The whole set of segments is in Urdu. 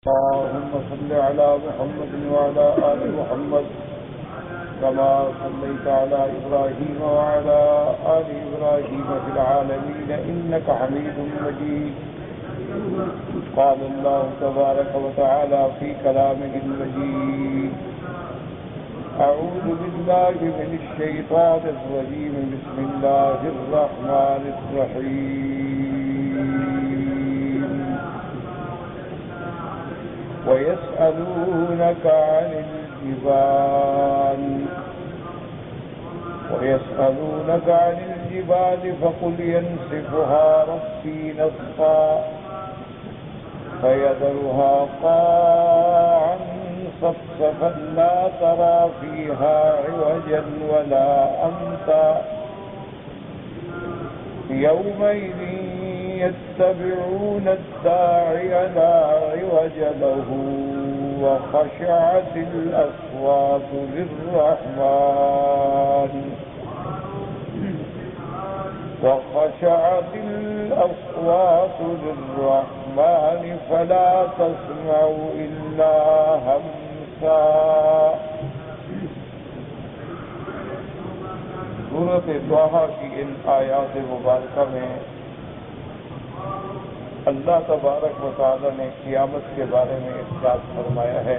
اللهم صل على محمد وعلى آل محمد كما صليت على إبراهيم وعلى آل إبراهيم في العالمين إنك حميد مجيد. قال الله تبارك وتعالى في كلامه المجيد: أعوذ بالله من الشيطان الرجيم. بسم الله الرحمن الرحيم. ويسألونك عن الجبال فقل ينسفها ربي نسفا فيذرها قاعا صفصفا لا ترى فيها عوجا ولا أمتا يومئذ يتبعون الداعي لا عوج له وخشعت الأصوات للرحمن فلا تسمع إلا همسا. سورۃ طٰہٰ کی ان آیات مبارکہ میں اللہ تبارک و تعالی نے قیامت کے بارے میں ارشاد فرمایا ہے.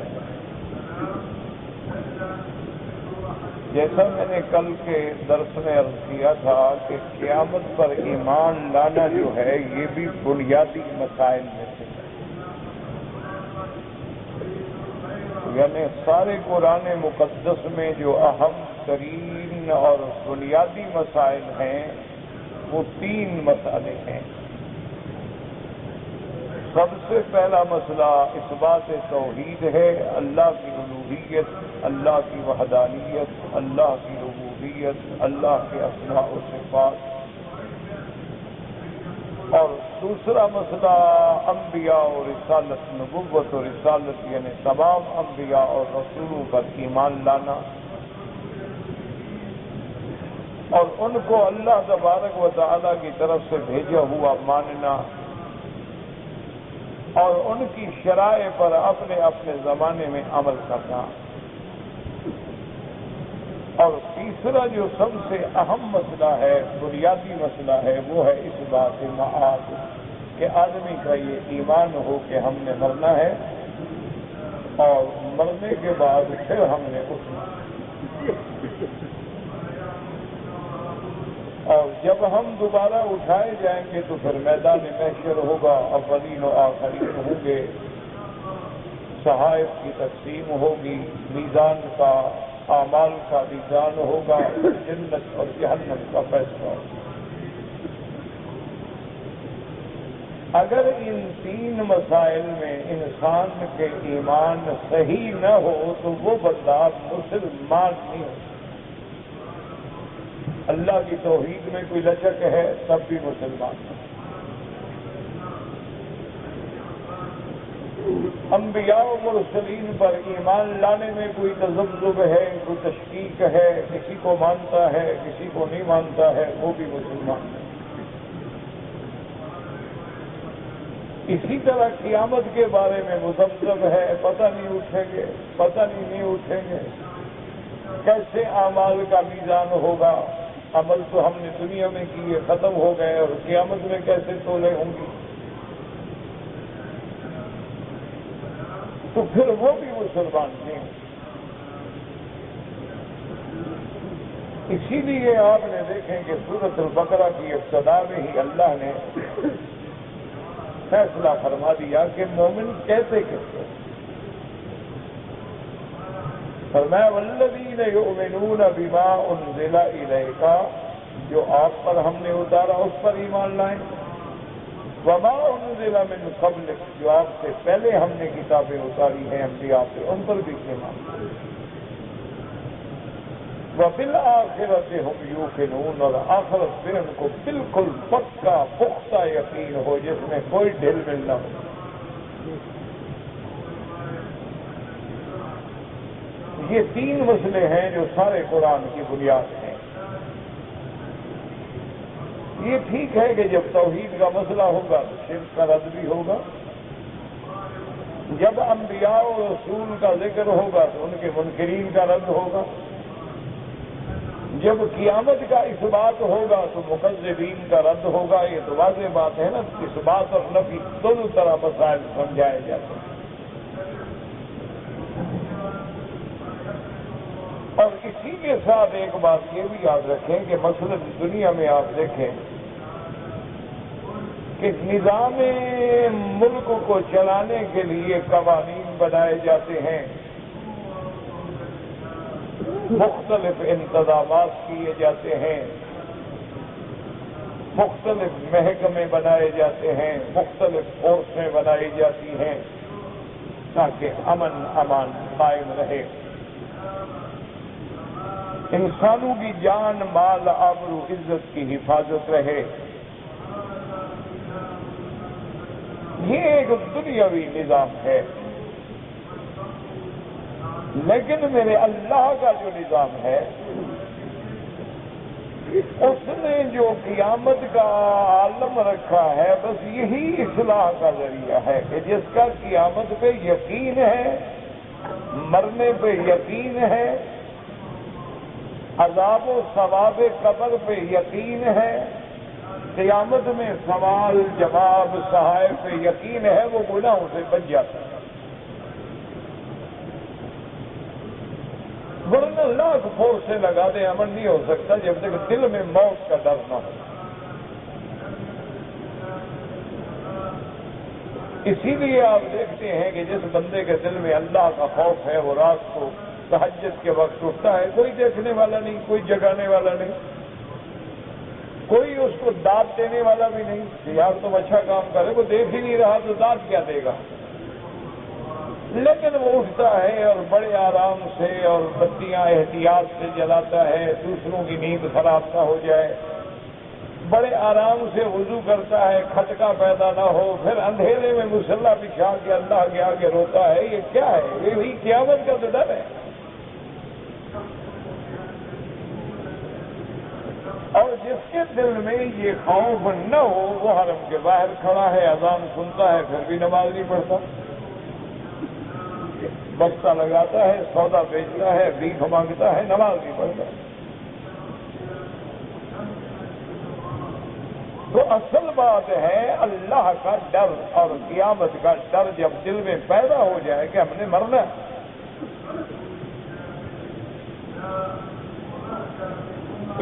جیسا میں نے کل کے درس میں عرض کیا تھا کہ قیامت پر ایمان لانا جو ہے یہ بھی بنیادی مسائل میں سے ہے. یعنی سارے قرآن مقدس میں جو اہم ترین اور بنیادی مسائل ہیں وہ 3 مسئلے ہیں. سب سے پہلا مسئلہ اثبات توحید ہے، اللہ کی الوہیت، اللہ کی وحدانیت، اللہ کی ربوبیت، اللہ کے اسماء و صفات. اور دوسرا مسئلہ انبیاء اور رسالت، نبوت اور رسالت، یعنی تمام انبیاء اور رسولوں پر ایمان لانا اور ان کو اللہ تبارک و تعالی کی طرف سے بھیجا ہوا ماننا اور ان کی شرائع پر اپنے اپنے زمانے میں عمل کرنا. اور تیسرا جو سب سے اہم مسئلہ ہے، بنیادی مسئلہ ہے، وہ ہے اس بات معاد کہ آدمی کا یہ ایمان ہو کہ ہم نے مرنا ہے اور مرنے کے بعد پھر ہم نے اٹھنا. اور جب ہم دوبارہ اٹھائے جائیں گے تو پھر میدان محشر ہوگا، اولین و آخرین ہوں گے، صحائف کی تقسیم ہوگی، میزان کا، اعمال کا میزان ہوگا، جنت اور جہنم کا فیصلہ ہوگا. اگر ان 3 مسائل میں انسان کے ایمان صحیح نہ ہو تو وہ بندہ مسلمان نہیں ہو. اللہ کی توحید میں کوئی لچک ہے تب بھی مسلمان ہے. انبیاء و مرسلین پر ایمان لانے میں کوئی تذبذب ہے، کوئی تشکیک ہے، کسی کو مانتا ہے کسی کو نہیں مانتا ہے، وہ بھی مسلمان ہے. اسی طرح قیامت کے بارے میں مذبذب ہے، پتہ نہیں اٹھیں گے، پتہ نہیں اٹھیں گے، کیسے اعمال کا میزان ہوگا، عمل تو ہم نے دنیا میں کیے ختم ہو گئے اور قیامت میں کیسے تولے ہوں گی. تو پھر وہ بھی مسلمان نہیں. اسی لیے آپ نے دیکھیں کہ سورۃ البقرہ کی ابتدا میں ہی اللہ نے فیصلہ فرما دیا کہ مومن کیسے فرمایا والذین یؤمنون بما انزل الیک، جو آپ پر ہم نے اتارا اس پر ایمان لائیں، وما انزل من قبلک، جو آپ سے پہلے ہم نے کتابیں اتاری ہیں انبیاء پہ ان پر بھی ایمان لائیں، وبالآخرۃ ھم یوقنون، اور آخرت پہ ان کو بالکل پکا پختہ یقین ہو جس میں کوئی ڈھل مل نہ ہو. یہ 3 مسئلے ہیں جو سارے قرآن کی بنیاد ہیں. یہ ٹھیک ہے کہ جب توحید کا مسئلہ ہوگا تو شرک کا رد بھی ہوگا، جب انبیاء و رسول کا ذکر ہوگا تو ان کے منکرین کا رد ہوگا، جب قیامت کا اثبات ہوگا تو مکذبین کا رد ہوگا۔ یہ تو واضح بات ہے نا، اثبات اور نفی دونوں طرح مسائل سمجھائے جاتے ہیں۔ اور اسی کے ساتھ ایک بات یہ بھی یاد رکھیں کہ مثلاً دنیا میں آپ دیکھیں کہ نظام ملک کو چلانے کے لیے قوانین بنائے جاتے ہیں، مختلف انتظامات کیے جاتے ہیں، مختلف محکمے بنائے جاتے ہیں، مختلف فورسیں بنائی جاتی ہیں تاکہ امن امان قائم رہے، انسانوں کی جان مال آبرو عزت کی حفاظت رہے۔ یہ ایک دنیاوی نظام ہے، لیکن میرے اللہ کا جو نظام ہے اس نے جو قیامت کا عالم رکھا ہے بس یہی اصلاح کا ذریعہ ہے کہ جس کا قیامت پہ یقین ہے، مرنے پہ یقین ہے، عذاب و ثواب قبر پہ یقین ہے، قیامت میں سوال جواب صحائف پہ یقین ہے، وہ گناہوں سے بچ جاتا ہے۔ ورنہ لاکھ فورسیں لگا دیں امن نہیں ہو سکتا جب تک دل میں موت کا ڈر نہ ہو۔ اسی لیے آپ دیکھتے ہیں کہ جس بندے کے دل میں اللہ کا خوف ہے وہ رات کو تہجد کے وقت اٹھتا ہے، کوئی دیکھنے والا نہیں، کوئی جگانے والا نہیں، کوئی اس کو داد دینے والا بھی نہیں کہ یار تم اچھا کام کرے، وہ دیکھ ہی نہیں رہا تو داد کیا دے گا، لیکن وہ اٹھتا ہے اور بڑے آرام سے اور بتیاں احتیاط سے جلاتا ہے دوسروں کی نیند خراب نہ ہو جائے، بڑے آرام سے وضو کرتا ہے کھٹکا پیدا نہ ہو، پھر اندھیرے میں مصلی بچھا کے اللہ کے آگے روتا ہے۔ یہ کیا ہے؟ یہی قیامت کا تو ڈر ہے۔ اور جس کے دل میں یہ خوف نہ ہو وہ حرم کے باہر کھڑا ہے، اذان سنتا ہے پھر بھی نماز نہیں پڑھتا، بستہ لگاتا ہے، سودا بیچتا ہے، بھیک مانگتا ہے، نماز نہیں پڑھتا۔ تو اصل بات ہے اللہ کا ڈر اور قیامت کا ڈر جب دل میں پیدا ہو جائے کہ ہم نے مرنا ہے۔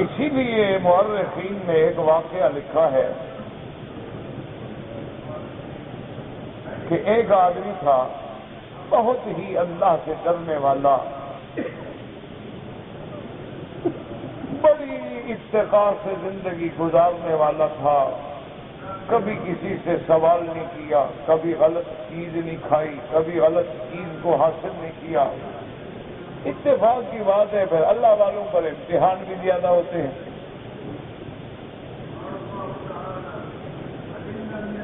اسی لیے مورخین نے ایک واقعہ لکھا ہے کہ ایک آدمی تھا بہت ہی اللہ سے ڈرنے والا، بڑی اتقاء سے زندگی گزارنے والا تھا، کبھی کسی سے سوال نہیں کیا، کبھی غلط چیز نہیں کھائی، کبھی غلط چیز کو حاصل نہیں کیا۔ اتفاق کی بات ہے پھر اللہ والوں پر امتحان بھی زیادہ ہوتے ہیں،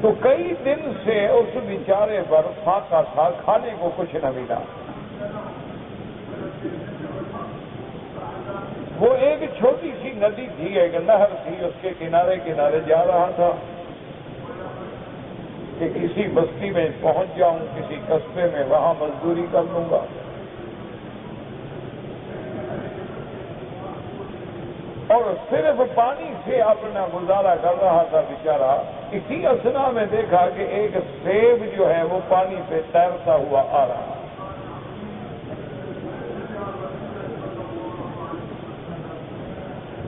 تو کئی دن سے اس بیچارے پر فاقہ تھا، کھانے کو کچھ نہ ملا۔ وہ ایک چھوٹی سی ندی تھی، ایک نہر تھی، اس کے کنارے کنارے جا رہا تھا کہ کسی بستی میں پہنچ جاؤں، کسی قصبے میں، وہاں مزدوری کر لوں گا۔ اور صرف پانی سے اپنا گزارا کر رہا تھا بیچارہ۔ اسی اثنا میں دیکھا کہ ایک سیب جو ہے وہ پانی پہ تیرتا ہوا آ رہا۔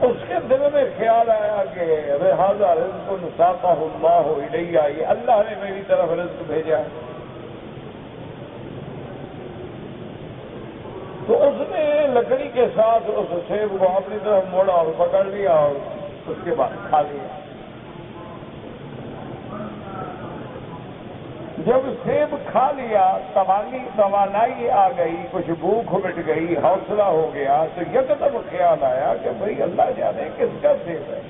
اس کے دل میں خیال آیا کہ ھذا رزق ساقہ اللہ الیہ، یہ اللہ نے میری طرف رزق بھیجا ہے۔ تو اس نے لکڑی کے ساتھ اس سیب کو اپنی طرف موڑا اور پکڑ لیا اور اس کے بعد کھا لیا۔ جب سیب کھا لیا توانائی آ گئی، کچھ بھوک مٹ گئی، حوصلہ ہو گیا، تو یکدم خیال آیا کہ بھئی اللہ جانے کس کا سیب ہے،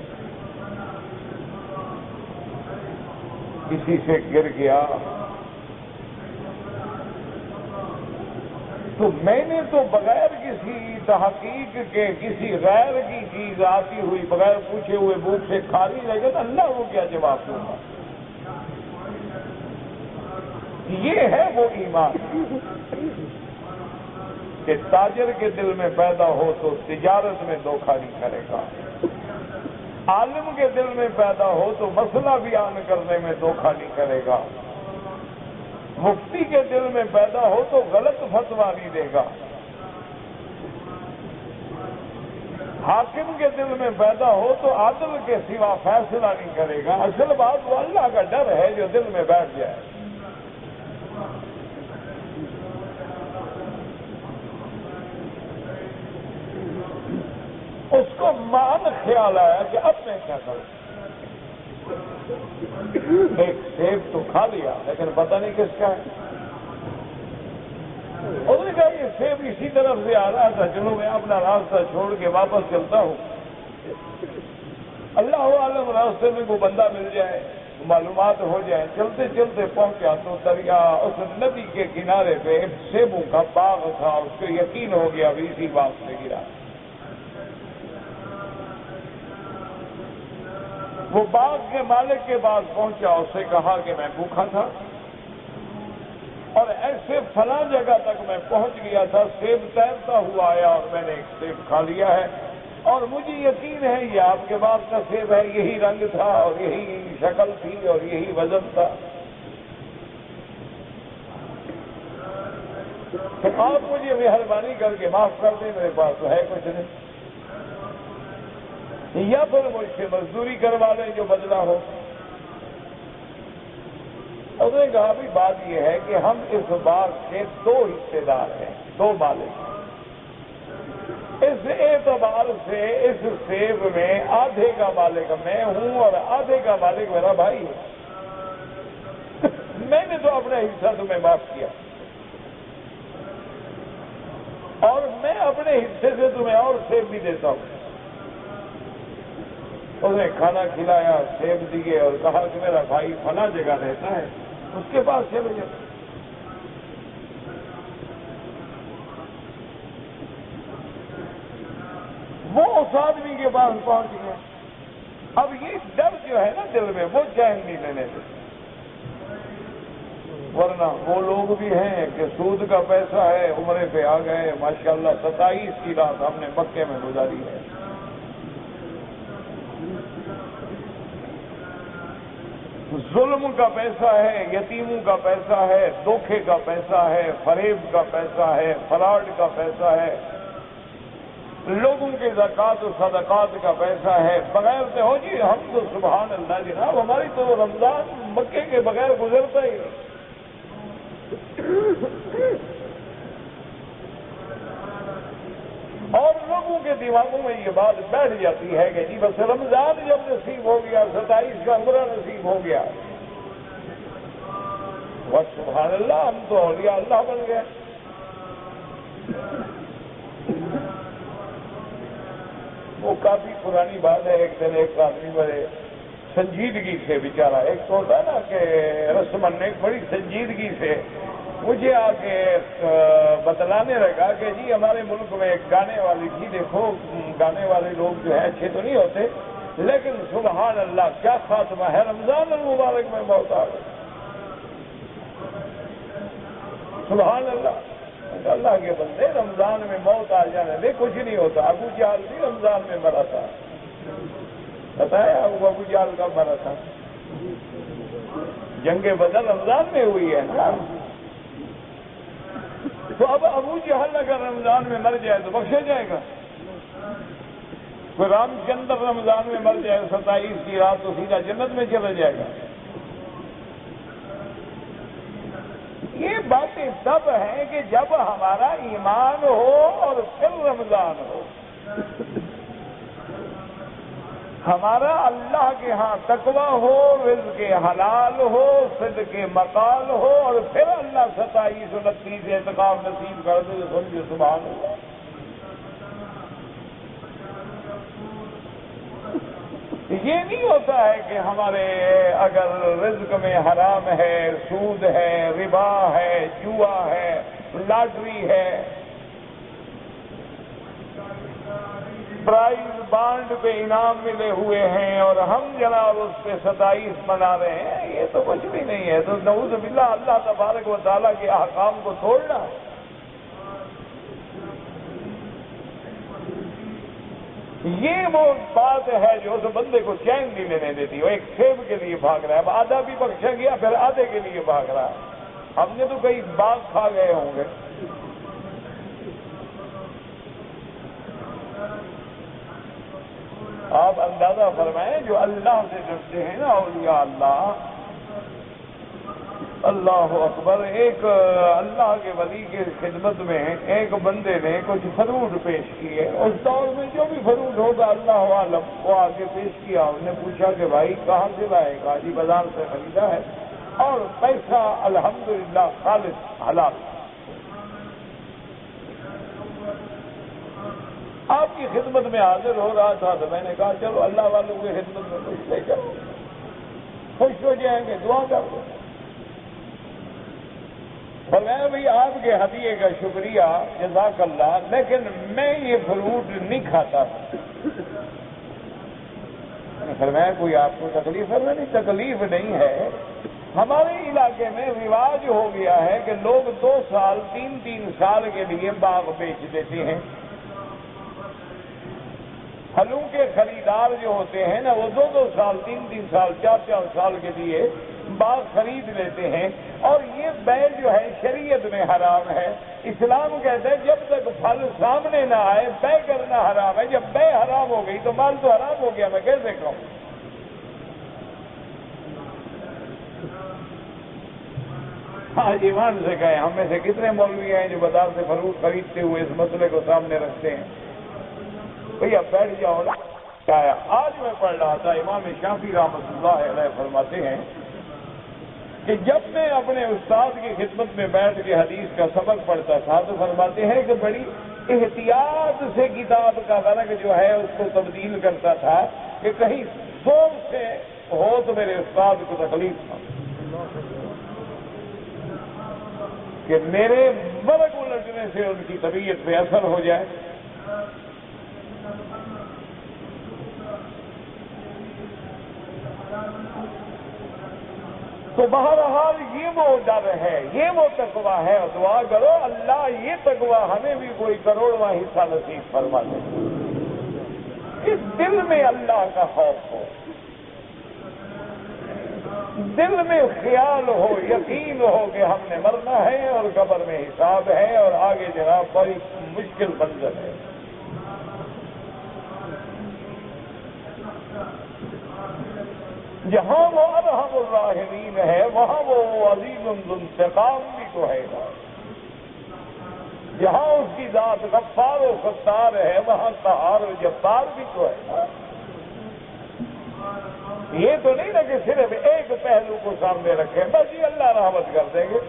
کسی سے گر گیا تو میں نے تو بغیر کسی تحقیق کے کسی غیر کی چیز آتی ہوئی بغیر پوچھے ہوئے بھوک سے کھا لی، لیکن اللہ کو کیا جواب دوں گا؟ یہ ہے وہ ایمان کہ تاجر کے دل میں پیدا ہو تو تجارت میں دھوکہ نہیں کرے گا، عالم کے دل میں پیدا ہو تو مسئلہ بیان کرنے میں دھوکہ نہیں کرے گا، مفتی کے دل میں پیدا ہو تو غلط فتویٰ نہیں دے گا، حاکم کے دل میں پیدا ہو تو عدل کے سوا فیصلہ نہیں کرے گا۔ اصل بات وہ اللہ کا ڈر ہے جو دل میں بیٹھ جائے۔ اس کو مان خیال آیا کہ اب میں کیا کروں، ایک سیب تو کھا لیا لیکن پتہ نہیں کس کا ہے۔ اس نے کہا یہ سیب اسی طرف سے آ رہا تھا، چلو میں اپنا راستہ چھوڑ کے واپس چلتا ہوں، اللہ عالم راستے میں کوئی بندہ مل جائے، معلومات ہو جائے۔ چلتے چلتے پہنچا تو دریا اس ندی کے کنارے پہ ایک سیبوں کا باغ تھا، اس کو یقین ہو گیا ابھی اسی باغ سے گرا۔ وہ باغ کے مالک کے پاس پہنچا، اس سے کہا کہ میں بھوکا تھا اور ایسے فلاں جگہ تک میں پہنچ گیا تھا، سیب تیرتا ہوا آیا اور میں نے ایک سیب کھا لیا ہے، اور مجھے یقین ہے یہ آپ کے باغ کا سیب ہے، یہی رنگ تھا اور یہی شکل تھی اور یہی وزن تھا، تو آپ مجھے مہربانی کر کے معاف کر دیں، میرے پاس تو ہے کچھ نہیں، یا پھر مجھ سے مزدوری کروا لیں جو بدلہ ہو۔ اس نے کہا بھی بات یہ ہے کہ ہم اس باغ کے دو حصے دار ہیں، دو مالک ہیں، اس اعتبار سے اس سیب میں آدھے کا مالک میں ہوں اور آدھے کا مالک میرا بھائی ہے، میں نے تو اپنا حصہ تمہیں معاف کیا اور میں اپنے حصے سے تمہیں اور سیب بھی دیتا ہوں۔ اس نے کھانا کھلایا، سیب دیے اور کہا کہ میرا بھائی فلاں جگہ رہتا ہے، اس کے پاس چلے جاؤ۔ وہ اس آدمی کے پاس پہنچ گیا۔ اب یہ ڈر جو ہے نا دل میں، وہ چین نہیں لینے دیتے، ورنہ وہ لوگ بھی ہیں کہ سود کا پیسہ ہے، عمرے پہ آ گئے، ماشاءاللہ 27 کی رات ہم نے مکے میں گزاری ہے، ظلم کا پیسہ ہے، یتیموں کا پیسہ ہے، دھوکے کا پیسہ ہے، فریب کا پیسہ ہے، فراڈ کا پیسہ ہے، لوگوں کے زکوٰۃ و صدقات کا پیسہ ہے، بغیر سے ہو جی ہم تو سبحان اللہ جناب ہماری تو رمضان مکے کے بغیر گزرتا ہی نہیں۔ اور لوگوں کے دماغوں میں یہ بات بیٹھ جاتی ہے کہ جی بس رمضان جب نصیب ہو گیا، 27 کا عمرہ نصیب ہو گیا، بس سبحان اللہ ہم تو اولیاء اللہ بن گئے۔ وہ کافی پرانی بات ہے، ایک دن ایک آدمی بڑے سنجیدگی سے بیچارہ، ایک تو ہوتا ہے نا کہ رسمن ایک بڑی سنجیدگی سے مجھے آ کے بتلانے لگا کہ جی ہمارے ملک میں ایک گانے والی تھی، دیکھو گانے والے لوگ جو ہیں اچھے تو نہیں ہوتے لیکن سبحان اللہ کیا خاتمہ ہے، رمضان المبارک میں موت آ گئی، سبحان اللہ۔ اللہ کے بندے رمضان میں موت آ جانے دے، کچھ نہیں ہوتا۔ ابو جہل بھی رمضان میں مرا تھا، بتایا ابو جہل کب مرا تھا؟ جنگ بدر رمضان میں ہوئی ہے نا، تو اب ابو جہل اگر رمضان میں مر جائے تو بخشا جائے گا؟ کوئی رام چندر رمضان میں مر جائے 27 کی رات تو سیدھا جنت میں چلا جائے گا؟ یہ باتیں سب ہیں کہ جب ہمارا ایمان ہو اور پھر رمضان ہو، ہمارا اللہ کے ہاں تقویٰ ہو، رزق حلال ہو، صدق مقال ہو، اور پھر اللہ 27 29 اعتکاف نصیب کر دے تو سمجھو سبحان اللہ۔ یہ نہیں ہوتا ہے کہ ہمارے اگر رزق میں حرام ہے، سود ہے، ربا ہے، جوا ہے، لاٹری ہے، پرائز بانڈ پہ انعام ملے ہوئے ہیں اور ہم جناب اس پہ 27 منا رہے ہیں، یہ تو کچھ بھی نہیں ہے۔ تو نعوذ باللہ اللہ تبارک و تعالیٰ کے احکام کو توڑنا ہے۔ یہ وہ بات ہے جو اس بندے کو چین نہیں لینے دیتی۔ وہ ایک سیب کے لیے بھاگ رہا ہے، اب آدھا بھی بخشا گیا، پھر آدھے کے لیے بھاگ رہا ہے۔ ہم نے تو کئی باغ کھا گئے ہوں گے۔ آپ اندازہ فرمائیں جو اللہ سے ڈرتے ہیں نا اولیاء اللہ، اللہ اکبر، ایک اللہ کے ولی کے خدمت میں ایک بندے نے کچھ فروٹ پیش کیے، اس دور میں جو بھی فروٹ ہوگا اللہ عالم، وہ آگے پیش کیا۔ اس نے پوچھا کہ بھائی کہاں سے لائے گا؟ جی بازار سے خریدا ہے، اور پیسہ الحمدللہ خالص حلال۔ آپ کی خدمت میں حاضر ہو رہا تھا تو میں نے کہا چلو اللہ والوں کی خدمت میں کچھ لے کر خوش ہو جائیں گے، دعا کر دو۔ فرمایا بھائی آپ کے ہدیے کا شکریہ، جزاک اللہ، لیکن میں یہ فروٹ نہیں کھاتا۔ فرمایا کوئی آپ کو تکلیف ہے؟ نہیں تکلیف نہیں ہے، ہمارے علاقے میں رواج ہو گیا ہے کہ لوگ 2 سال 3 سال کے لیے باغ بیچ دیتے ہیں۔ پھلوں کے خریدار جو ہوتے ہیں نا وہ 2 سال 3 سال 4 سال کے لیے باغ خرید لیتے ہیں، اور یہ بیع جو ہے شریعت میں حرام ہے۔ اسلام کہتا ہے جب تک پھل سامنے نہ آئے بیع کرنا حرام ہے۔ جب بیع حرام ہو گئی تو مال تو حرام ہو گیا، میں کیسے کہوں؟ ہاں ایمان سے کہیں، ہم میں سے کتنے مولوی ہیں جو بازار سے فروٹ خریدتے ہوئے اس مسئلے کو سامنے رکھتے ہیں؟ بھئی اب بیٹھ جاؤ نا۔ آج میں پڑھ رہا تھا، امام شافعی رحمۃ اللہ علیہ فرماتے ہیں کہ جب میں اپنے استاد کی خدمت میں بیٹھ کے حدیث کا سبق پڑھتا تھا تو فرماتے ہیں کہ بڑی احتیاط سے کتاب کا ورق جو ہے اس کو تبدیل کرتا تھا کہ کہیں سوچ سے ہو تو میرے استاد کو تکلیف نہ، کہ میرے ورق الٹنے سے ان کی طبیعت پہ اثر ہو جائے۔ تو بہرحال یہ وہ ڈر ہے، یہ وہ تقویٰ ہے، اور دعا کرو اللہ یہ تقویٰ ہمیں بھی کوئی کروڑواں حصہ نصیب فرما دے۔ اس دل میں اللہ کا خوف ہو، دل میں خیال ہو، یقین ہو کہ ہم نے مرنا ہے اور قبر میں حساب ہے اور آگے جناب بڑی مشکل منزل ہے۔ جہاں وہ ارحم الراحمین ہے وہاں وہ عزیز ذو انتقام بھی تو ہے گا۔ جہاں اس کی ذات غفار و ستار ہے وہاں قہار و جبار بھی تو ہے گا۔ یہ تو نہیں نا کہ صرف ایک پہلو کو سامنے رکھیں بس یہ اللہ رحمت کر دیں گے۔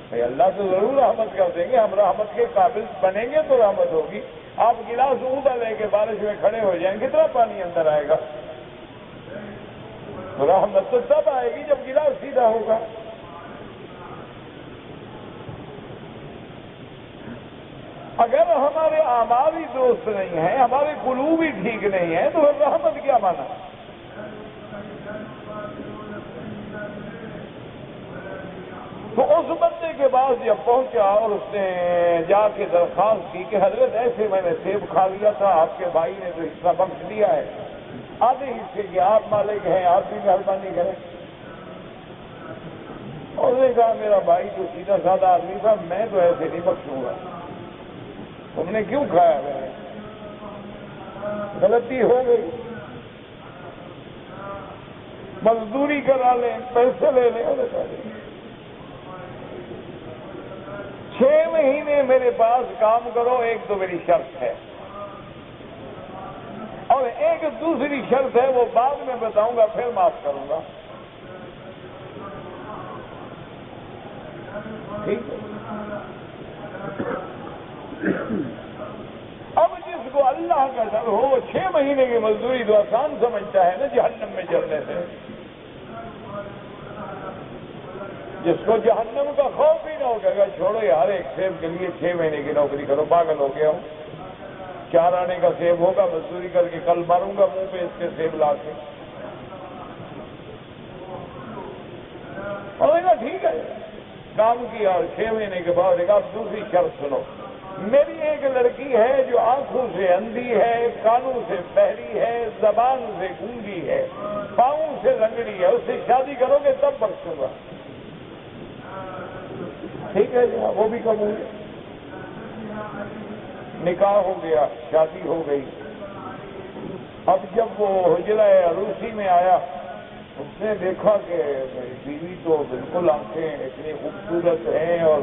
بھائی اللہ تو ضرور رحمت کر دیں گے، ہم رحمت کے قابل بنیں گے تو رحمت ہوگی۔ آپ گلاس اوندا لے کے بارش میں کھڑے ہو جائیں کتنا پانی اندر آئے گا؟ رحمت تو تب آئے گی جب گلاس سیدھا ہوگا۔ اگر ہمارے اعمال ہی درست نہیں ہیں، ہمارے قلوب ہی ٹھیک نہیں ہیں تو پھر رحمت کیا مانا؟ تو اس بندے کے پاس جب پہنچا اور اس نے جا کے درخواست کی کہ حضرت ایسے میں نے سیب کھا لیا تھا، آپ کے بھائی نے تو حصہ بخش دیا ہے، آدھے حصے کے آپ مالک ہیں، آپ بھی مہربانی کریں۔ اور نے کہا میرا بھائی تو سیدھا سادہ آدمی تھا، میں تو ایسے نہیں بخشوں گا، تم نے کیوں کھایا ہے؟ غلطی ہو گئی، مزدوری کرا لیں، پیسے لے لیں۔ 6 مہینے میرے پاس کام کرو، ایک تو میری شرط ہے، اور ایک دوسری شرط ہے وہ بعد میں بتاؤں گا پھر معاف کروں گا، ٹھیک ہے؟ اب جس کو اللہ کا ڈر ہو وہ 6 مہینے کی مزدوری تو آسان سمجھتا ہے نا جہنم میں چلنے سے۔ جس کو جہنم کا خوف ہی نہ ہو، کہے گا چھوڑو یار، ایک سیب کے لیے 6 مہینے کی نوکری کرو، پاگل ہو گیا ہوں، 4 آنے کا سیب ہوگا، مزدوری کر کے کل ماروں گا منہ پہ اس کے سیب لا کے۔ اور میں نے کہا ٹھیک ہے، کام کیا اور 6 مہینے کے بعد ایک اب دوسری شرط سنو، میری ایک لڑکی ہے جو آنکھوں سے اندھی ہے، کانوں سے بہری ہے، زبان سے گونگی ہے، پاؤں سے لنگڑی ہے، اس سے شادی کرو گے تب بخشوں گا۔ ٹھیک ہے جی، وہ بھی قبول ہے۔ نکاح ہو گیا، شادی ہو گئی۔ اب جب وہ حجرہ عروسی میں آیا، اس نے دیکھا کہ میری بیوی تو بالکل آنکھیں اتنی خوبصورت ہیں اور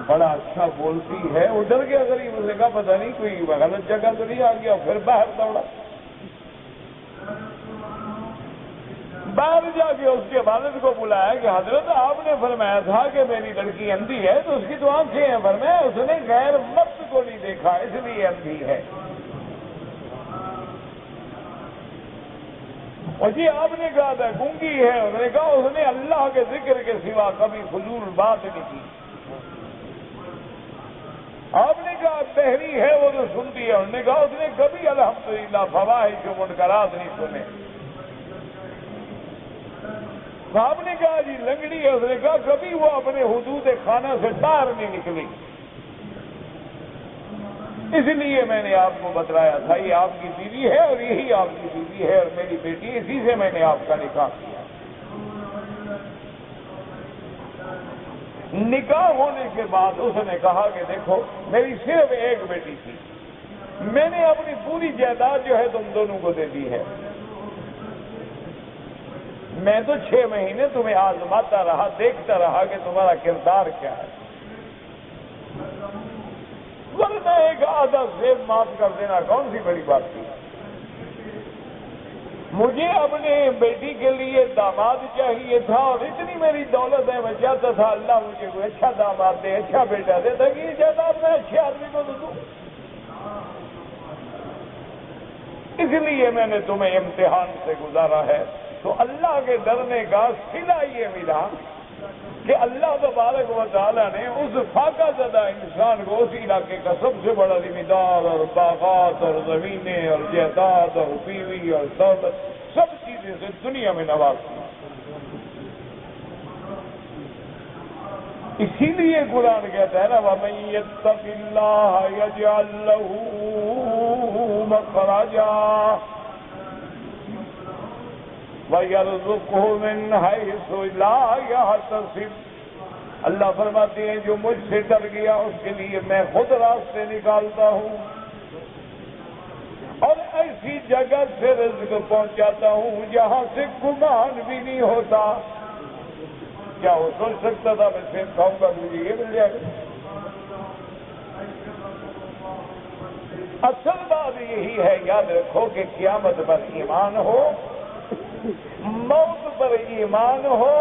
بڑا اچھا بولتی ہے، ادھر کے غریب اس نے کہا پتہ نہیں کوئی غلط جگہ تو نہیں آ گیا، پھر باہر دوڑا۔ باہر جا کے اس کے والد کو بلایا کہ حضرت آپ نے فرمایا تھا کہ میری لڑکی اندھی ہے تو اس کی تو آنکھیں ہیں، فرمایا اس نے غیر مرد کو نہیں دیکھا اس لیے اندھی ہے۔ اور جی آپ نے کہا تھا گونگی ہے، اس نے کہا اس نے اللہ کے ذکر کے سوا کبھی فضول بات نہیں کی۔ آپ نے کہا بہری ہے، وہ تو سنتی ہے، انہوں نے کہا اس نے کبھی الحمدللہ فواحش و منکرات نہیں سنے۔ آپ نے کہا جی لنگڑی ہے، اس نے کہا کبھی وہ اپنے حدود خانہ سے باہر نہیں نکلی۔ اس لیے میں نے آپ کو بتلایا تھا یہ آپ کی بیوی ہے اور یہی آپ کی بیوی ہے اور میری بیٹی، اسی سے میں نے آپ کا نکاح کیا۔ نکاح ہونے کے بعد اس نے کہا کہ دیکھو میری صرف ایک بیٹی تھی، میں نے اپنی پوری جائیداد جو ہے تم دونوں کو دے دی ہے، میں تو 6 مہینے تمہیں آزماتا رہا، دیکھتا رہا کہ تمہارا کردار کیا ہے، ورنہ ایک آدھا سیب معاف کر دینا کون سی بڑی بات تھی۔ مجھے اپنے بیٹی کے لیے داماد چاہیے تھا اور اتنی میری دولت ہے، میں چاہتا تھا اللہ مجھے کوئی اچھا داماد دے، اچھا بیٹا دے تاکہ یہ جائیداد میں اچھے آدمی کو دوں۔ اس لیے میں نے تمہیں امتحان سے گزارا ہے۔ تو اللہ کے ڈرنے کا صلہ یہ ملا کہ اللہ تبارک و تعالیٰ نے اس فاقہ زدہ انسان کو اس علاقے کا سب سے بڑا ذمہ دار اور باغات اور زمینیں اور جائیداد اور بیوی اور دولت سب چیزیں سے دنیا میں نواز دیا۔ اسی لیے قرآن کہتا ہے نا وَمَن يَتَّقِ اللَّهَ يَجْعَل لَّهُ مَخْرَجًا وَيَرْزُقْهُ مِنْ حَيْثُ لَا يَحْتَسِبُ۔ اللہ فرماتے ہیں جو مجھ سے ڈر گیا اس کے لیے میں خود راستے نکالتا ہوں اور ایسی جگہ سے رزق پہنچاتا ہوں جہاں سے گمان بھی نہیں ہوتا۔ کیا وہ سوچ سکتا تھا میں سیب کھاؤں گا مجھے یہ مل جائے گا؟ اصل بات یہی ہے، یاد رکھو کہ قیامت پر ایمان ہو، موت پر ایمان ہو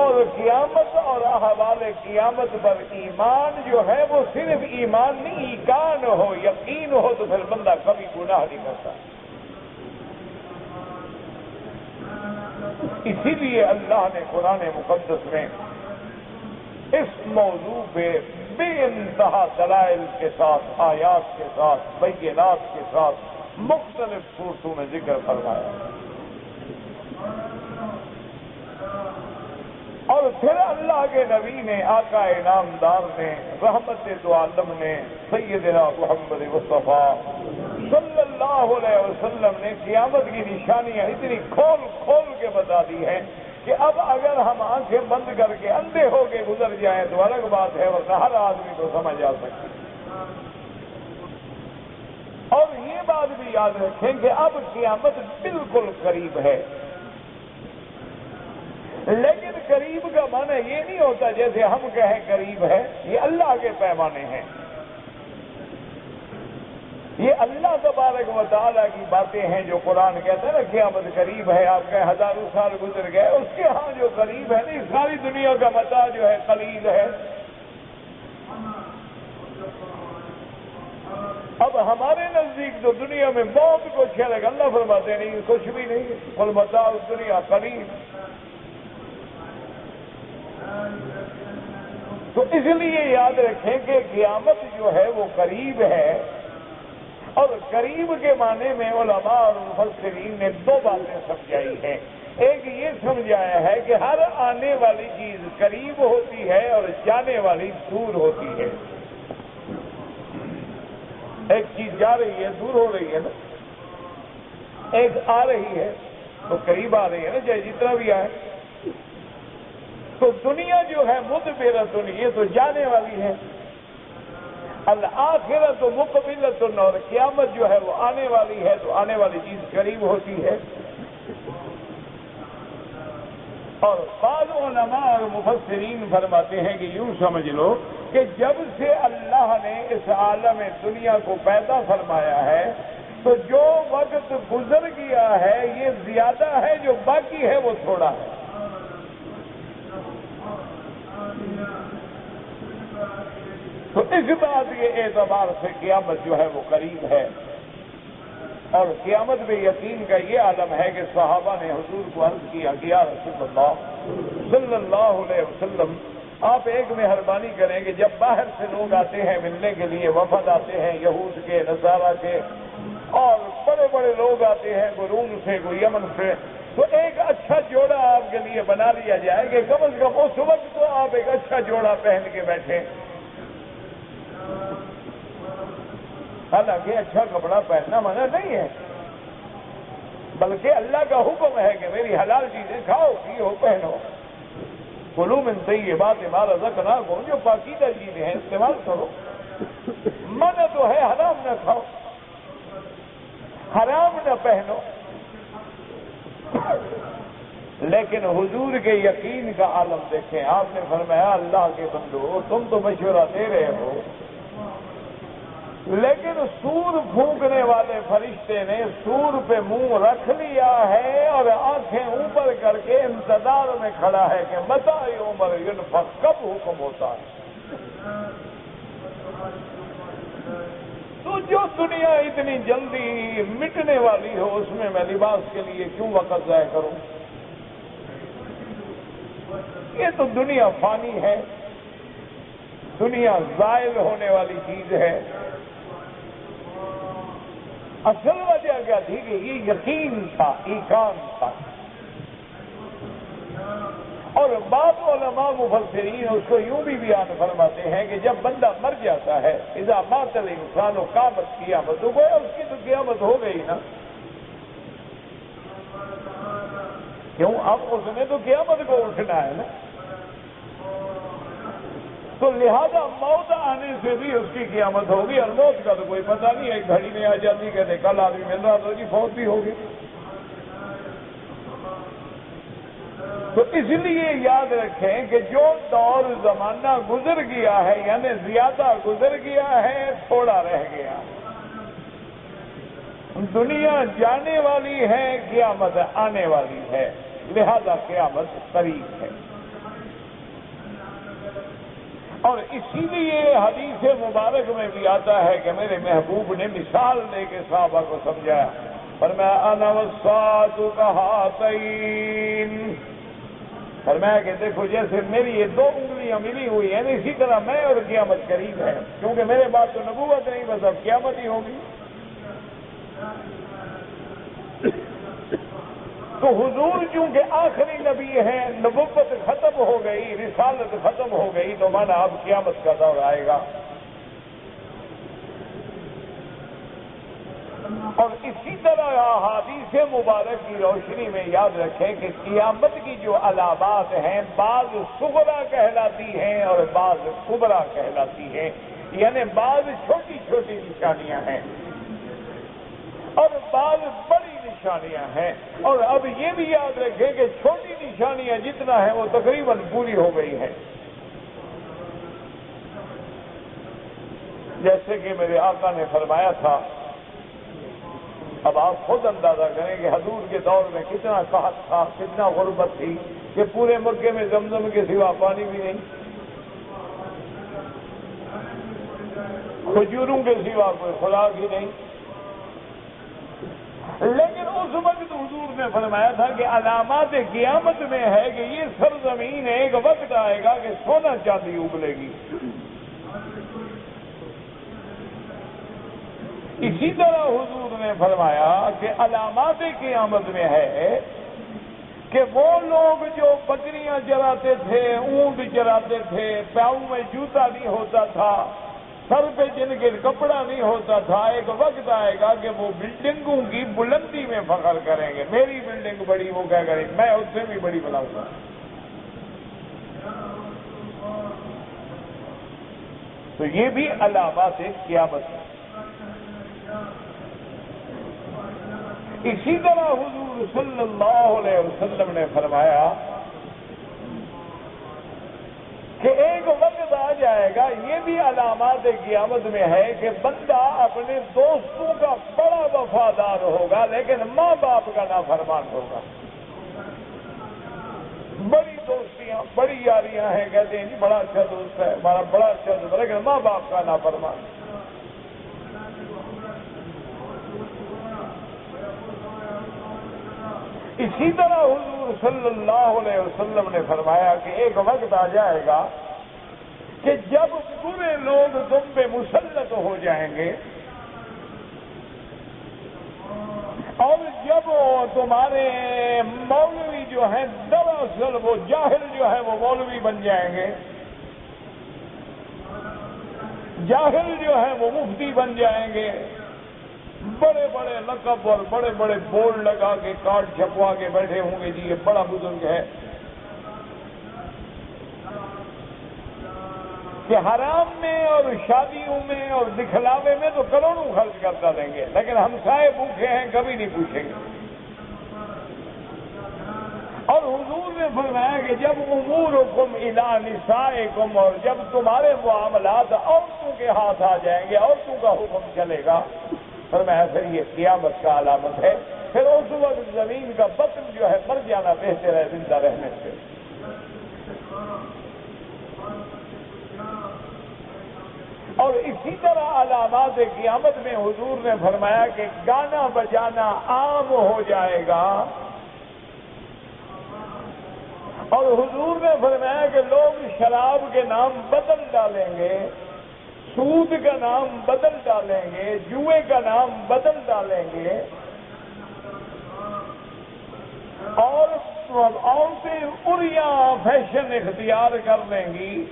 اور قیامت اور احوال قیامت پر ایمان جو ہے وہ صرف ایمان نہیں ایقان ہو، یقین ہو، تو پھر بندہ کبھی گناہ نہیں کرتا۔ اسی لیے اللہ نے قرآن مقدس میں اس موضوع پہ بے انتہا دلائل کے ساتھ، آیات کے ساتھ، بینات کے ساتھ مختلف صورتوں میں ذکر فرمایا اور پھر اللہ کے نبی نے، آقا انعامدار نے، رحمت دو عالم نے، سیدنا محمد مصطفیٰ صلی اللہ علیہ وسلم نے قیامت کی نشانیاں اتنی کھول کھول کے بتا دی ہیں کہ اب اگر ہم آنکھیں بند کر کے اندھے ہو کے گزر جائیں تو الگ بات ہے، ورنہ ہر آدمی کو سمجھ آ سکتی ہے۔ اور یہ بات بھی یاد رکھیں کہ اب قیامت بالکل قریب ہے، لیکن قریب کا معنی یہ نہیں ہوتا جیسے ہم کہیں قریب ہے، یہ اللہ کے پیمانے ہیں، یہ اللہ تبارک و تعالیٰ کی باتیں ہیں جو قرآن کہتا ہے نا قیامت قریب ہے، آپ کے ہزاروں سال گزر گئے، اس کے ہاں جو قریب ہے نہیں، ساری دنیا کا متاع جو ہے قلیل ہے۔ اب ہمارے نزدیک تو دنیا میں بہت کچھ ہے، لیکن اللہ فرماتے نہیں کچھ بھی نہیں، قل متاع الدنیا قلیل۔ تو اس لیے یاد رکھیں کہ قیامت جو ہے وہ قریب ہے، اور قریب کے معنی میں علماء اور مفسرین نے دو باتیں سمجھائی ہیں. ایک یہ سمجھایا ہے کہ ہر آنے والی چیز قریب ہوتی ہے اور جانے والی دور ہوتی ہے. ایک چیز جا رہی ہے دور ہو رہی ہے نا, ایک آ رہی ہے تو قریب آ رہی ہے نا, چاہے جتنا بھی آئے. تو دنیا جو ہے مدبرۃ یہ تو جانے والی ہے, الآخرۃ مقبلۃ, اور قیامت جو ہے وہ آنے والی ہے, تو آنے والی چیز قریب ہوتی ہے. اور بعض علماء اور مفسرین فرماتے ہیں کہ یوں سمجھ لو کہ جب سے اللہ نے اس عالم دنیا کو پیدا فرمایا ہے تو جو وقت گزر گیا ہے یہ زیادہ ہے, جو باقی ہے وہ تھوڑا ہے. تو اس بات کے اعتبار سے قیامت جو ہے وہ قریب ہے. اور قیامت میں یقین کا یہ عالم ہے کہ صحابہ نے حضور کو عرض کیا کہ یا رسول اللہ صلی اللہ علیہ وسلم, آپ ایک مہربانی کریں کہ جب باہر سے لوگ آتے ہیں ملنے کے لیے, وفد آتے ہیں یہود کے, نصارہ کے, اور بڑے بڑے لوگ آتے ہیں کوئی روم سے, کوئی یمن سے, تو ایک اچھا جوڑا آپ کے لیے بنا لیا جائے کہ کم از کم اس وقت تو آپ ایک اچھا جوڑا پہن کے بیٹھیں. حالانکہ اچھا کپڑا پہننا منع نہیں ہے, بلکہ اللہ کا حکم ہے کہ میری حلال چیزیں کھاؤ پیو پہنو. کلوا من طیبات ما رزقناکم, جو پاکیزہ چیزیں ہیں استعمال کرو. منع تو ہے حرام نہ کھاؤ, حرام نہ پہنو. لیکن حضور کے یقین کا عالم دیکھیں, آپ نے فرمایا اللہ کے بندو تم تو مشورہ دے رہے ہو, لیکن سور پھونکنے والے فرشتے نے سور پہ منہ رکھ لیا ہے اور آنکھیں اوپر کر کے انتظار میں کھڑا ہے کہ متى عمر ینفخ, کب حکم ہوتا ہے. تو جو دنیا اتنی جلدی مٹنے والی ہو اس میں لباس کے لیے کیوں وقت ضائع کروں. یہ تو دنیا فانی ہے, دنیا زائل ہونے والی چیز ہے. اصل وجہ کیا تھی کہ یہ یقین تھا, ایقان تھا. اور بعض علماء مفسرین اس کو یوں بھی بیان فرماتے ہیں کہ جب بندہ مر جاتا ہے, اذا مات الانسان قامت قیامت, تو گویا اس کی تو قیامت ہو گئی نا. کیوں, اب اس نے تو قیامت کو اٹھنا ہے نا. تو لہذا موت آنے سے بھی اس کی قیامت ہوگی, اور موت کا تو کوئی پتہ نہیں, ایک گھڑی میں آ جاتی, کہتے کل آدمی مل رہا تو جی فوت بھی ہوگی. تو اس لیے یاد رکھیں کہ جو دور زمانہ گزر گیا ہے, یعنی زیادہ گزر گیا ہے, تھوڑا رہ گیا. دنیا جانے والی ہے, قیامت آنے والی ہے, لہذا قیامت قریب ہے. اور اسی لیے حدیث مبارک میں بھی آتا ہے کہ میرے محبوب نے مثال دے کے صحابہ کو سمجھایا, فرمایا انا والساعۃ کہاتین, فرمایا کہ دیکھو جیسے میری یہ دو انگلیاں ملی ہوئی ہیں, اسی طرح میں اور قیامت قریب ہے. کیونکہ میرے بعد تو نبوت نہیں, بس اب قیامت ہی ہوگی. تو حضور چونکہ آخری نبی ہیں, نبوت ختم ہو گئی, رسالت ختم ہو گئی, تو مانا اب قیامت کا دور آئے گا. اور اسی طرح احادیث مبارک کی روشنی میں یاد رکھیں کہ قیامت کی جو علامات ہیں, بعض صغرا کہلاتی ہیں اور بعض کبرا کہلاتی ہیں, یعنی بعض چھوٹی چھوٹی نشانیاں ہیں اور بعض بڑی نشانیاں ہیں. اور اب یہ بھی یاد رکھیں کہ چھوٹی نشانیاں جتنا ہیں وہ تقریباً پوری ہو گئی ہیں. جیسے کہ میرے آقا نے فرمایا تھا, اب آپ خود اندازہ کریں کہ حضور کے دور میں کتنا قحط تھا, کتنا غربت تھی, کہ پورے مکے میں زمزم کے سوا پانی بھی نہیں, کھجوروں کے سوا کوئی خوراک ہی نہیں. لیکن اس وقت حضور نے فرمایا تھا کہ علامات قیامت میں ہے کہ یہ سرزمین ایک وقت آئے گا کہ سونا چاندی اگلے گی. اسی طرح حضور نے فرمایا کہ علامات قیامت میں ہے کہ وہ لوگ جو بکریاں چراتے تھے، اونٹ چراتے تھے، پاؤں میں جوتا نہیں ہوتا تھا، سر پہ جن کے کپڑا نہیں ہوتا تھا، ایک وقت آئے گا کہ وہ بلڈنگوں کی بلندی میں فخر کریں گے، میری بلڈنگ بڑی، وہ کیا کریں میں اس سے بھی بڑی بناؤں گا۔ تو یہ بھی علامات قیامت ہے۔ اسی طرح حضور صلی اللہ علیہ وسلم نے فرمایا کہ ایک وقت آ جائے گا، یہ بھی علامات قیامت میں ہے کہ بندہ اپنے دوستوں کا بڑا وفادار ہوگا لیکن ماں باپ کا نافرمان ہوگا۔ بڑی دوستیاں، بڑی یاریاں ہیں، کہتے ہیں جی بڑا اچھا دوست ہے ہمارا، بڑا اچھا دوست ہے، لیکن ماں باپ کا نافرمان۔ اسی طرح حضور صلی اللہ علیہ وسلم نے فرمایا کہ ایک وقت آ جائے گا کہ جب برے لوگ تم پہ مسلط ہو جائیں گے اور جب تمہارے مولوی جو ہیں دراصل وہ جاہل جو ہے وہ مولوی بن جائیں گے، جاہل جو ہے وہ مفتی بن جائیں گے، بڑے بڑے لقب اور بڑے بڑے بورڈ لگا کے کارڈ چھپوا کے بیٹھے ہوں گے، جی یہ بڑا بزرگ ہے، کہ حرام میں اور شادیوں میں اور دکھلاوے میں تو کروڑوں خرچ کرتا دیں گے، لیکن ہم سائے بھوکے ہیں کبھی نہیں پوچھیں گے۔ اور حضور نے فرمایا کہ جب امورکم الی نسائکم، اور جب تمہارے معاملات عورتوں کے ہاتھ آ جائیں گے، عورتوں کا حکم چلے گا، فرمایا پھر یہ قیامت کا علامت ہے، پھر اس وقت زمین کا بطن جو ہے مر جانا بہتر ہے زندہ رہنے سے۔ اور اسی طرح علامات قیامت میں حضور نے فرمایا کہ گانا بجانا عام ہو جائے گا، اور حضور نے فرمایا کہ لوگ شراب کے نام بدل ڈالیں گے، سود کا نام بدل ڈالیں گے، جوئے کا نام بدل ڈالیں گے، اور عورتیں عریاں فیشن اختیار کر لیں گی،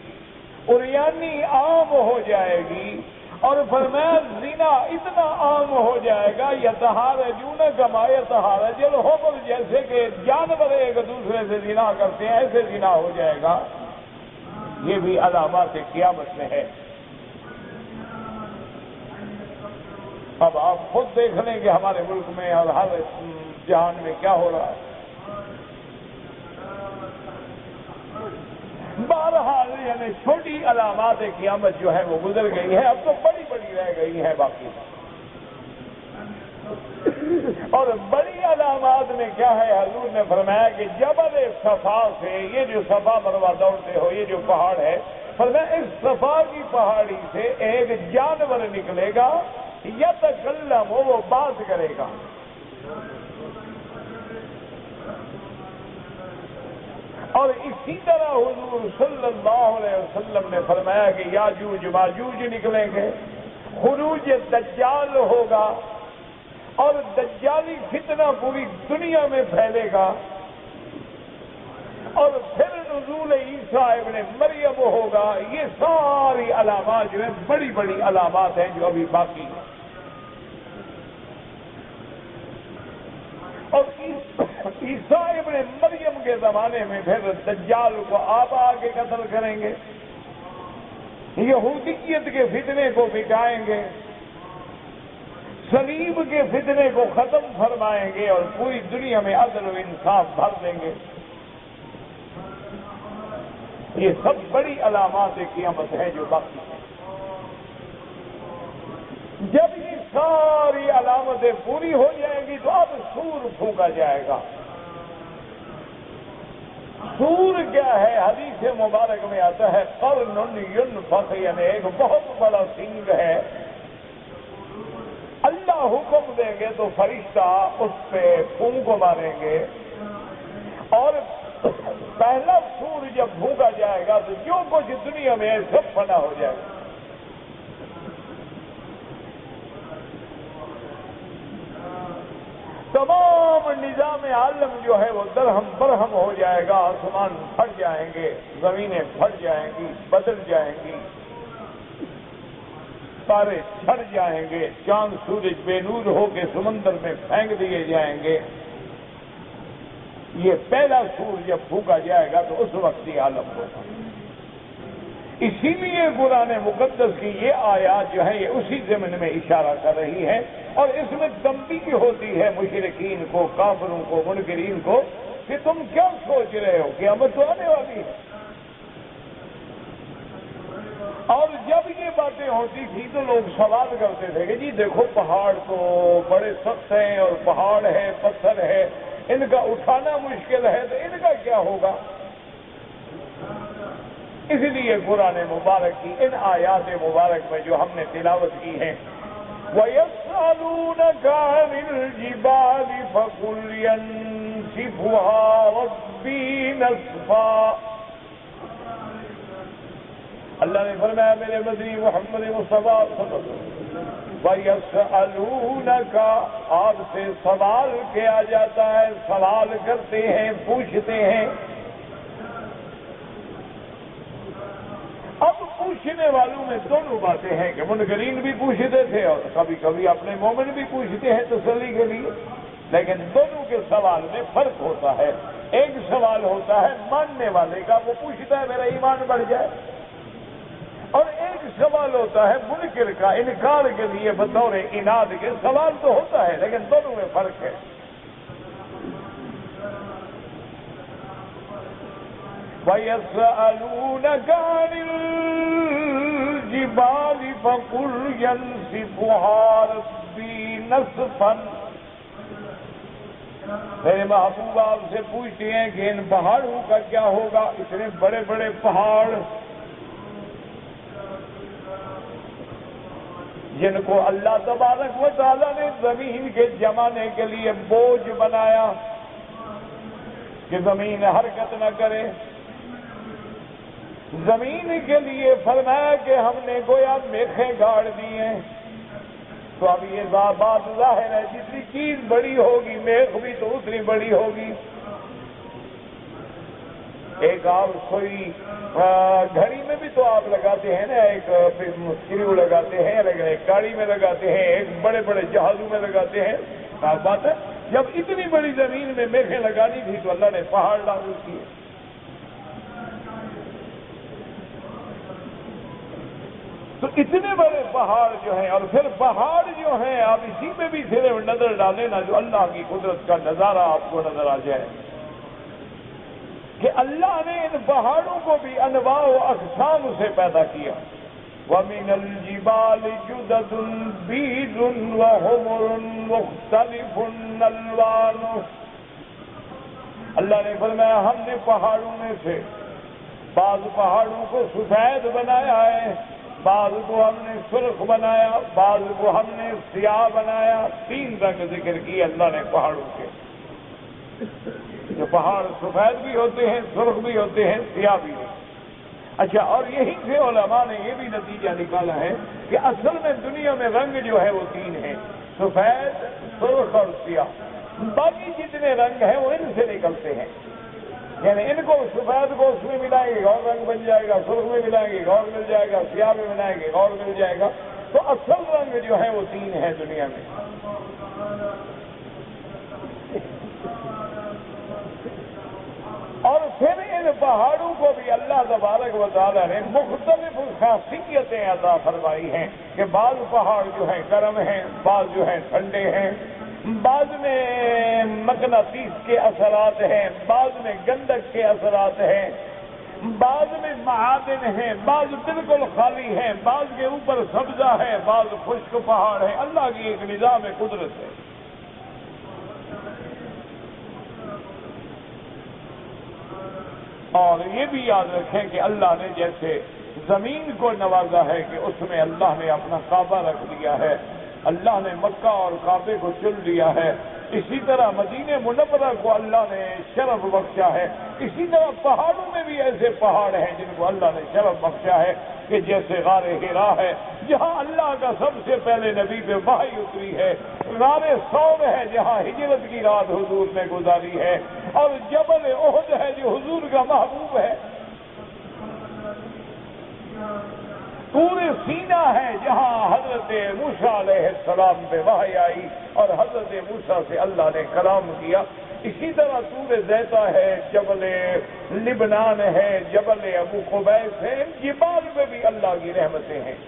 عریانی عام ہو جائے گی، اور فرمایا زنا اتنا عام ہو جائے گا، یتحارجون کما یتحارج الحمر، جیسے کہ جانور ایک دوسرے سے زنا کرتے ہیں ایسے زنا ہو جائے گا۔ یہ بھی علامات قیامت میں ہے۔ اب آپ خود دیکھ لیں کہ ہمارے ملک میں اور ہر جہان میں کیا ہو رہا ہے۔ بہرحال یعنی چھوٹی علامات قیامت جو ہے وہ گزر گئی ہے، اب تو بڑی بڑی رہ گئی ہے باقی۔ اور بڑی علامات میں کیا ہے، حضور نے فرمایا کہ جبل صفا سے، یہ جو صفا مروا دوڑتے ہو یہ جو پہاڑ ہے، فرمایا اس صفا کی پہاڑی سے ایک جانور نکلے گا، یتکلم، وہ بات کرے گا۔ اور اسی طرح حضور صلی اللہ علیہ وسلم نے فرمایا کہ یاجوج ماجوج نکلیں گے، خروج دجال ہوگا، اور دجالی فتنہ پوری دنیا میں پھیلے گا، اور پھر نزول عیسیٰ ابن مریم ہوگا۔ یہ ساری علامات جو ہیں بڑی بڑی علامات ہیں جو ابھی باقی ہیں۔ اور عیسیٰ ابن مریم کے زمانے میں پھر دجال کو آپ آ کے قتل کریں گے، یہودیت کے فتنے کو مٹائیں گے، صلیب کے فتنے کو ختم فرمائیں گے، اور پوری دنیا میں عدل و انصاف بھر دیں گے۔ یہ سب بڑی علامات قیامت ہیں جو باقی ہیں۔ جب یہ ساری علامتیں پوری ہو جائیں گی تو اب سور پھونکا جائے گا۔ سور کیا ہے؟ حدیث مبارک میں آتا ہے قرن ینفخ، یعنی ایک بہت بڑا سینگ ہے، اللہ حکم دیں گے تو فرشتہ اس پہ پھونک ماریں گے، اور پہلا سور جب پھونکا جائے گا تو جو کچھ دنیا میں ہے سب فنا ہو جائے گا۔ نظام عالم جو ہے وہ درہم برہم ہو جائے گا، آسمان پھٹ جائیں گے، زمینیں پھٹ جائیں گی، بدل جائیں گی، تارے چھڑ جائیں گے، چاند سورج بے نور ہو کے سمندر میں پھینک دیے جائیں گے۔ یہ پہلا سور جب پھونکا جائے گا تو اس وقت یہ عالم ہوگا۔ اسی لیے قرآن مقدس کی یہ آیات جو ہے یہ اسی ضمن میں اشارہ کر رہی ہے، اور اس میں تنبیہ ہوتی ہے مشرکین کو، کافروں کو، منکرین کو، کہ تم کیا سوچ رہے ہو، قیامت تو آنے والی ہے۔ اور جب یہ باتیں ہوتی تھی تو لوگ سوال کرتے تھے کہ جی دیکھو پہاڑ تو بڑے سخت ہیں، اور پہاڑ ہے، پتھر ہے، ان کا اٹھانا مشکل ہے، تو ان کا کیا ہوگا؟ اس لیے قرآن مبارک کی ان آیات مبارک میں جو ہم نے تلاوت کی ہے، وَيَسْأَلُونَكَ عَنِ الْجِبَالِ فَقُلْ يَنسِفُهَا رَبِّي نَسْفًا۔ اللہ نے فرمایا میرے مدنی محمد مصطفیٰ صلی اللہ علیہ وسلم، وَيَسْأَلُونَكَ، آپ سے سوال کیا جاتا ہے، سوال کرتے ہیں، پوچھتے ہیں۔ اب پوچھنے والوں میں دونوں باتیں ہیں کہ منکرین بھی پوچھتے تھے اور کبھی کبھی اپنے مومن بھی پوچھتے ہیں تسلی کے لیے، لیکن دونوں کے سوال میں فرق ہوتا ہے۔ ایک سوال ہوتا ہے ماننے والے کا، وہ پوچھتا ہے میرا ایمان بڑھ جائے، اور ایک سوال ہوتا ہے منکر کا، انکار کے لیے بطور اناد کے سوال تو ہوتا ہے، لیکن دونوں میں فرق ہے۔ وَيَسْأَلُونَكَ عَنِ الْجِبَالِ فَقُلْ يَنسِفُهَا رَبِّي نَسْفًا۔ میرے محبوب آپ سے پوچھتے ہیں کہ ان پہاڑوں کا کیا ہوگا، اتنے بڑے بڑے پہاڑ جن کو اللہ تبارک و تعالیٰ نے زمین کے جمانے کے لیے بوجھ بنایا کہ زمین حرکت نہ کرے، زمین کے لیے فرمایا کہ ہم نے گویا میخیں گاڑ دی ہیں، تو اب یہ بات ظاہر ہے جتنی چیز بڑی ہوگی میخ بھی تو اتنی بڑی ہوگی۔ ایک آپ کوئی گھڑی میں بھی تو آپ لگاتے ہیں نا، ایک سکرو لگاتے ہیں، لیکن ایک گاڑی میں لگاتے ہیں، ایک بڑے بڑے جہازوں میں لگاتے ہیں۔ صاف بات ہے جب اتنی بڑی زمین میں میخیں لگانی تھی تو اللہ نے پہاڑ لاگو کیے۔ تو اتنے بڑے پہاڑ جو ہیں، اور پھر پہاڑ جو ہیں آپ اسی میں بھی صرف نظر ڈالیں نا، جو اللہ کی قدرت کا نظارہ آپ کو نظر آ جائے کہ اللہ نے ان پہاڑوں کو بھی انواع و اقسام سے پیدا کیا۔ وَمِنَ الْجِبَالِ جُدَدٌ بِيضٌ وَحُمُرٌ مُخْتَلِفٌ أَلْوَانُهُ۔ اللہ نے فرمایا ہم نے پہاڑوں میں سے بعض پہاڑوں کو سفید بنایا ہے، بعض کو ہم نے سرخ بنایا، بعض کو ہم نے سیاہ بنایا۔ 3 رنگ ذکر کیے اللہ نے پہاڑوں کے، جو پہاڑ سفید بھی ہوتے ہیں، سرخ بھی ہوتے ہیں، سیاہ بھی ہوتے ہیں۔ اچھا، اور یہی سے علماء نے یہ بھی نتیجہ نکالا ہے کہ اصل میں دنیا میں رنگ جو ہے وہ 3 ہیں، سفید، سرخ اور سیاہ۔ باقی جتنے رنگ ہیں وہ ان سے نکلتے ہیں، یعنی ان کو سفید کو اس میں ملائیں گے اور رنگ بن جائے گا، سرخ میں ملائیں گے اور مل جائے گا، سیاہ میں ملائیں گے اور مل جائے گا۔ تو اصل رنگ جو ہے وہ 3 ہیں دنیا میں۔ اور پھر ان پہاڑوں کو بھی اللہ تبارک و تعالیٰ نے مختلف خاصیتیں عطا فرمائی ہیں کہ بعض پہاڑ جو ہیں گرم ہیں، بعض جو ہیں ٹھنڈے ہیں، بعض میں مقناطیس کے اثرات ہیں، بعض میں گندک کے اثرات ہیں، بعض میں معادن ہیں، بعض بالکل خالی ہیں، بعض کے اوپر سبزہ ہے، بعض خشک پہاڑ ہے۔ اللہ کی ایک نظام قدرت ہے۔ اور یہ بھی یاد رکھیں کہ اللہ نے جیسے زمین کو نوازا ہے کہ اس میں اللہ نے اپنا کعبہ رکھ دیا ہے، اللہ نے مکہ اور کعبے کو چن لیا ہے، اسی طرح مدینہ منورہ کو اللہ نے شرف بخشا ہے، اسی طرح پہاڑوں میں بھی ایسے پہاڑ ہیں جن کو اللہ نے شرف بخشا ہے۔ کہ جیسے غار حرا ہے جہاں اللہ کا سب سے پہلے نبی پہ وحی اتری ہے، غار ثور ہے جہاں ہجرت کی رات حضور نے گزاری ہے، اور جبل احد ہے جو حضور کا محبوب ہے، طور سینہ ہے جہاں حضرت موسیٰ علیہ السلام پہ وحی آئی اور حضرت موسیٰ سے اللہ نے کلام کیا، اسی طرح طور زیتہ ہے، جبل لبنان ہے، جبل ابو قبیس ہے، ان جبال پہ بھی اللہ کی رحمتیں ہیں۔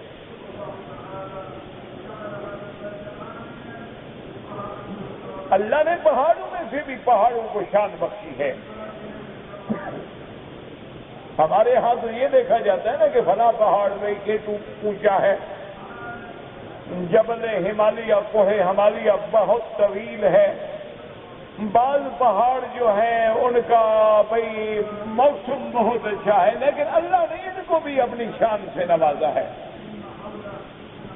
اللہ نے پہاڑوں میں سے بھی پہاڑوں کو شان بخشی ہے۔ ہمارے ہاں تو یہ دیکھا جاتا ہے نا کہ فلاں پہاڑ میں اونچا ہے، جبل ہمالیہ کوہ ہمالیہ بہت طویل ہے، بعض پہاڑ جو ہیں ان کا بھئی موسم بہت اچھا ہے، لیکن اللہ نے ان کو بھی اپنی شان سے نوازا ہے۔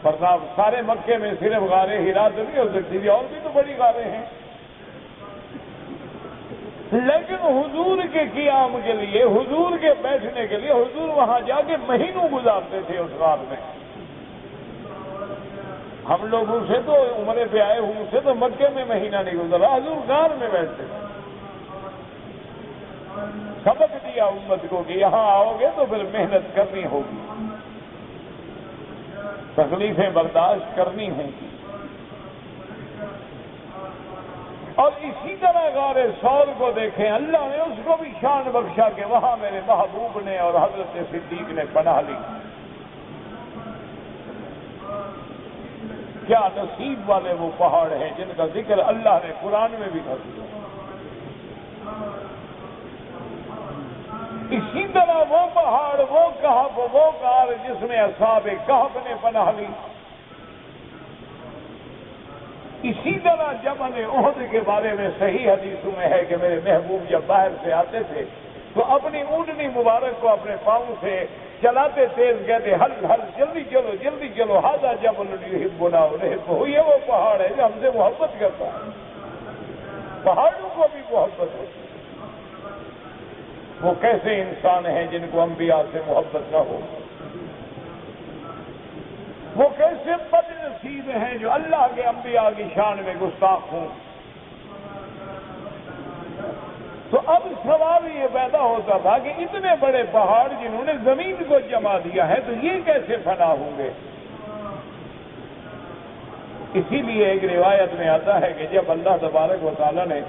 ورنہ سارے مکے میں صرف غار حرا تو نہیں ہو سکتی تھی، اور بھی تو بڑی غاریں ہیں، لیکن حضور کے قیام کے لیے، حضور کے بیٹھنے کے لیے حضور وہاں جا کے مہینوں گزارتے تھے اس غار میں۔ ہم لوگوں سے تو عمرے پہ آئے ہوں سے تو مکے میں مہینہ نہیں گزرا، حضور غار میں بیٹھتے تھے۔ سبق دیا امت کو کہ یہاں آؤ گے تو پھر محنت کرنی ہوگی، تکلیفیں برداشت کرنی ہوں گی، اور اسی طرح غار ثور کو دیکھیں، اللہ نے اس کو بھی شان بخشا کہ وہاں میرے محبوب نے اور حضرت صدیق نے پناہ لی۔ کیا نصیب والے وہ پہاڑ ہیں جن کا ذکر اللہ نے قرآن میں بھی کر دیا۔ اسی طرح وہ پہاڑ، وہ کہف، وہ غار جس میں اصحاب کہف نے پناہ لی، اسی طرح جبل احد کے بارے میں صحیح حدیثوں میں ہے کہ میرے محبوب جب باہر سے آتے تھے تو اپنی اونٹنی مبارک کو اپنے پاؤں سے چلاتے تیز کہتے ہل ہل، جلدی چلو جلدی چلو، ھذا جبل یحبنا ونحبہ، یہ وہ پہاڑ ہے جو ہم سے محبت کرتا ہے۔ پہاڑوں کو بھی محبت ہوتی ہے۔ وہ کیسے انسان ہیں جن کو انبیاء سے محبت نہ ہو؟ وہ کیسے بد نصیب ہیں جو اللہ کے انبیاء کی شان میں گستاخ ہوں؟ تو اب سوال یہ پیدا ہوتا تھا کہ اتنے بڑے پہاڑ جنہوں نے زمین کو جما دیا ہے تو یہ کیسے فنا ہوں گے؟ اسی لیے ایک روایت میں آتا ہے کہ جب اللہ تبارک و تعالیٰ نے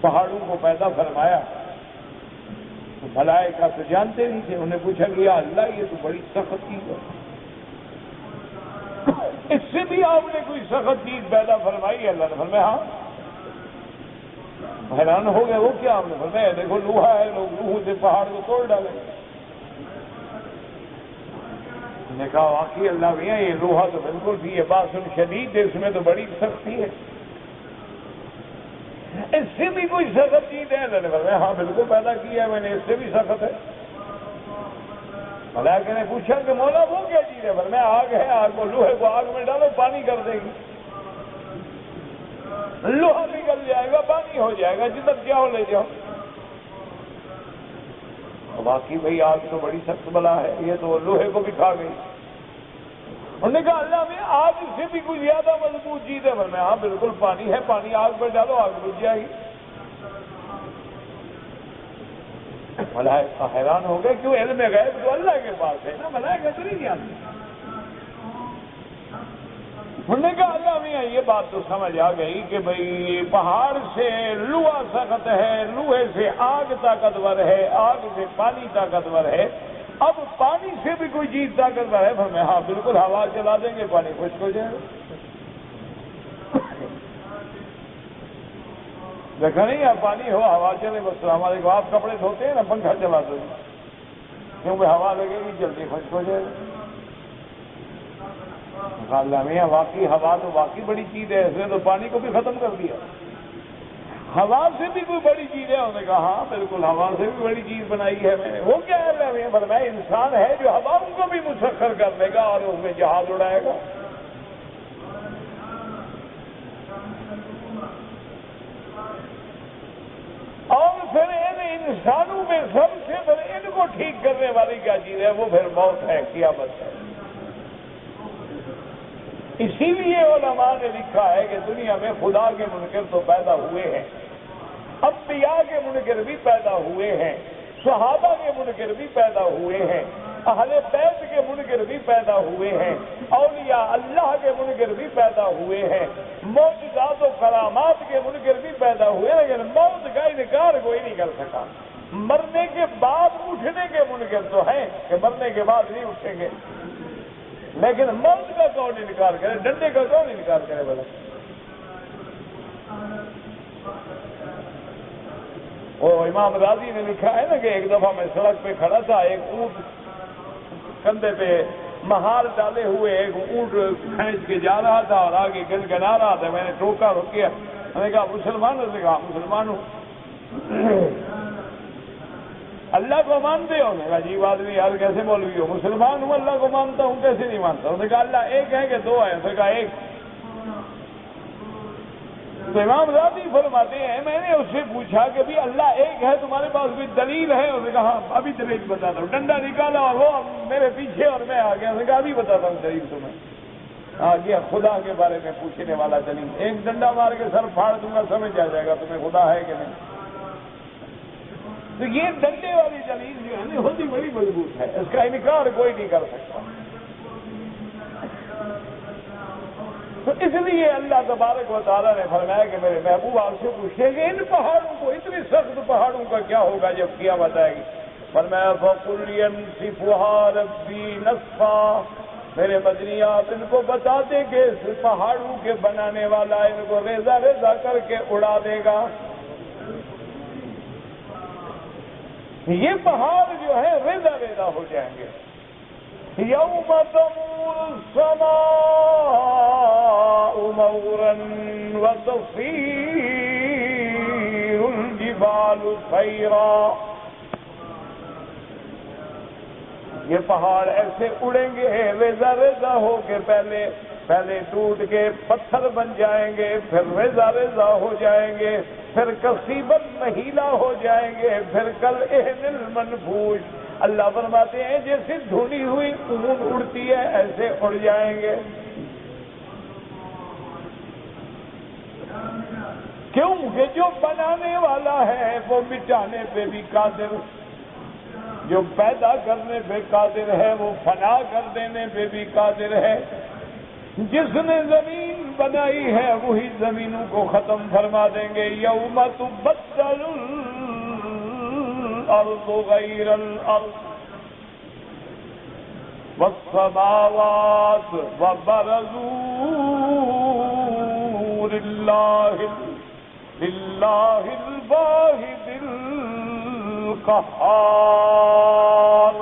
پہاڑوں کو پیدا فرمایا تو ملائکہ تو جانتے نہیں تھے، انہوں نے پوچھا کہ یا اللہ یہ تو بڑی سخت چیز ہے، اس سے بھی آپ نے کوئی سخت چیز پیدا فرمائی ہے؟ اللہ نے فرمایا ہاں۔ حیران ہو گئے، وہ کیا؟ آپ نے فرمایا دیکھو لوہا ہے، لوگ لوہوں سے پہاڑ کو توڑ ڈالیں۔ نے کہا واقعی اللہ میاں یہ لوہا تو بالکل بھی یہ باسن شدید ہے، اس میں تو بڑی سختی ہے، اس سے بھی کوئی سخت چیز ہے؟ اللہ نے فرمایا ہاں بالکل پیدا کی ہے میں نے، اس سے بھی سخت ہے۔ ملائکہ نے پوچھا کہ مولا وہ کیا چیز ہے؟ فرمایا آگ ہے، آگ کو لوہے کو آگ میں ڈالو پانی کر دے گی، لوہا نکل جائے گا، پانی ہو جائے گا، جدھر جاؤ لے جاؤ۔ باقی بھئی آگ تو بڑی سخت بلا ہے، یہ تو لوہے کو بھی کھا گئی۔ انہوں نے کہا اللہ میں آگ سے بھی کوئی زیادہ مضبوط چیز ہے؟ فرمایا ہاں بالکل پانی ہے، پانی آگ پر ڈالو آگ بجھ جائے گی۔ ملائکہ حیران ہو گئے، کیوں؟ علم غیب تو اللہ کے پاس ہے نا، ملائکہ تو نہیں جانتے۔ انہوں نے کہا اللہ میاں یہ بات تو سمجھ آ گئی کہ بھئی پہاڑ سے لوہا سخت ہے، لوہے سے آگ طاقتور ہے، آگ سے پانی طاقتور ہے، اب پانی سے بھی کوئی چیز طاقتور ہے؟ فرمایا ہاں بالکل، ہوا چلا دیں گے پانی خشک ہو جائے گا۔ دیکھا نہیں آپ پانی ہو ہوا چلے بس ہمارے کو، آپ کپڑے دھوتے ہیں نا پنکھا چلا دو کیونکہ ہوا لگے گی جلدی خشک ہو جائے گا۔ اللہ میاں واقعی ہوا تو واقعی بڑی چیز ہے، اس نے تو پانی کو بھی ختم کر دیا۔ ہوا سے بھی کوئی بڑی چیز ہے؟ انہوں نے کہا ہاں بالکل ہوا سے بھی بڑی چیز بنائی ہے میں نے۔ وہ کیا ہے؟ اللہ میاں فرمایا انسان ہے جو ہواؤں کو بھی مسخر کر دے گا اور اس میں جہاز اڑائے گا۔ اور پھر ان انسانوں میں سب سے پھر ان کو ٹھیک کرنے والی کیا چیز ہے؟ وہ پھر موت ہے، قیامت ہے۔ اسی لیے علماء نے لکھا ہے کہ دنیا میں خدا کے منکر تو پیدا ہوئے ہیں، انبیاء کے منکر بھی پیدا ہوئے ہیں، صحابہ کے منکر بھی پیدا ہوئے ہیں، اہل بیت کے منکر بھی پیدا ہوئے ہیں، اولیاء اللہ کے منکر بھی پیدا ہوئے ہیں، معجزات و کرامات کے منکر بھی پیدا ہوئے ہیں، لیکن موت کا انکار کوئی نہیں کر سکا۔ مرنے کے بعد اٹھنے کے منکر تو ہیں کہ مرنے کے بعد نہیں اٹھیں گے، لیکن موت کا کون انکار کرے؟ ڈنڈے کا کون انکار کرے بھلا؟ وہ امام راضی نے لکھا ہے نا کہ ایک دفعہ میں سڑک پہ کھڑا تھا، ایک اونٹ کندھے پہ مہار ڈالے ہوئے ایک اونٹ کھینچ کے جا رہا تھا اور آگے گنگنا رہا تھا۔ میں نے ٹوکا، روکیا، میں نے کہا مسلمان ہو؟ کہا مسلمان ہوں۔ اللہ کو مانتے ہو؟ میں نے کہا عجیب آدمی یار، کیسے مولوی ہو؟ مسلمان ہوں، اللہ کو مانتا ہوں، کیسے نہیں مانتا؟ انہوں نے کہا اللہ ایک ہے کہ دو ہے؟ انہوں نے کہا ایک۔ تو امام راضی فرماتے ہیں میں نے اس سے پوچھا کہ بھی اللہ ایک ہے، تمہارے پاس کوئی دلیل ہے؟ انہوں نے کہا ہاں ابھی دلیل بتاتا ہوں۔ ڈنڈا نکالا اور وہ میرے پیچھے اور میں آ گیا۔ انہوں نے کہا ابھی بتاتا ہوں دلیل تمہیں۔ آ گیا خدا کے بارے میں پوچھنے والا دلیل، ایک ڈنڈا مار کے سر پھاڑ دوں گا، سمجھ آ جائے گا تمہیں خدا ہے کہ نہیں۔ تو یہ ڈنڈے والی دلیل جو ہے نا بہت ہی بڑی مضبوط ہے، اس کا انکار کوئی نہیں کر سکتا۔ تو اس لیے اللہ تبارک و تعالیٰ نے فرمایا کہ میرے محبوب آپ سے پوچھیں کہ ان پہاڑوں کو، اتنی سخت پہاڑوں کا کیا ہوگا جب قیامت آئے گی؟ فرمایا فَقُلْ يَنْسِفُهَا رَبِّي نَسْفًا، میرے مدنی آپ ان کو بتا دیں کہ اس پہاڑوں کے بنانے والا ان کو ریزہ ریزہ کر کے اڑا دے گا۔ یہ پہاڑ جو ہے ریزہ ریزہ ہو جائیں گے۔ یوم تمور السماء مورا وتصیر الجبال سیرا، یہ پہاڑ ایسے اڑیں گے ریزہ ریزہ ہو کے، پہلے ٹوٹ کے پتھر بن جائیں گے، پھر ریزہ ریزہ ہو جائیں گے، پھر کثیباً مہیلا ہو جائیں گے، پھر کل اہن المنفوش، اللہ فرماتے ہیں جیسے دھلی ہوئی اون اڑتی ہے ایسے اڑ جائیں گے۔ کیوں کہ جو بنانے والا ہے وہ مٹانے پہ بھی قادر، جو پیدا کرنے پہ قادر ہے وہ فنا کر دینے پہ بھی قادر ہے۔ جس نے زمین بنائی ہے وہی زمینوں کو ختم فرما دیں گے۔ یوم تبدل الارض غیر الارض والسماوات وبرزوا للہ الواحد القہار۔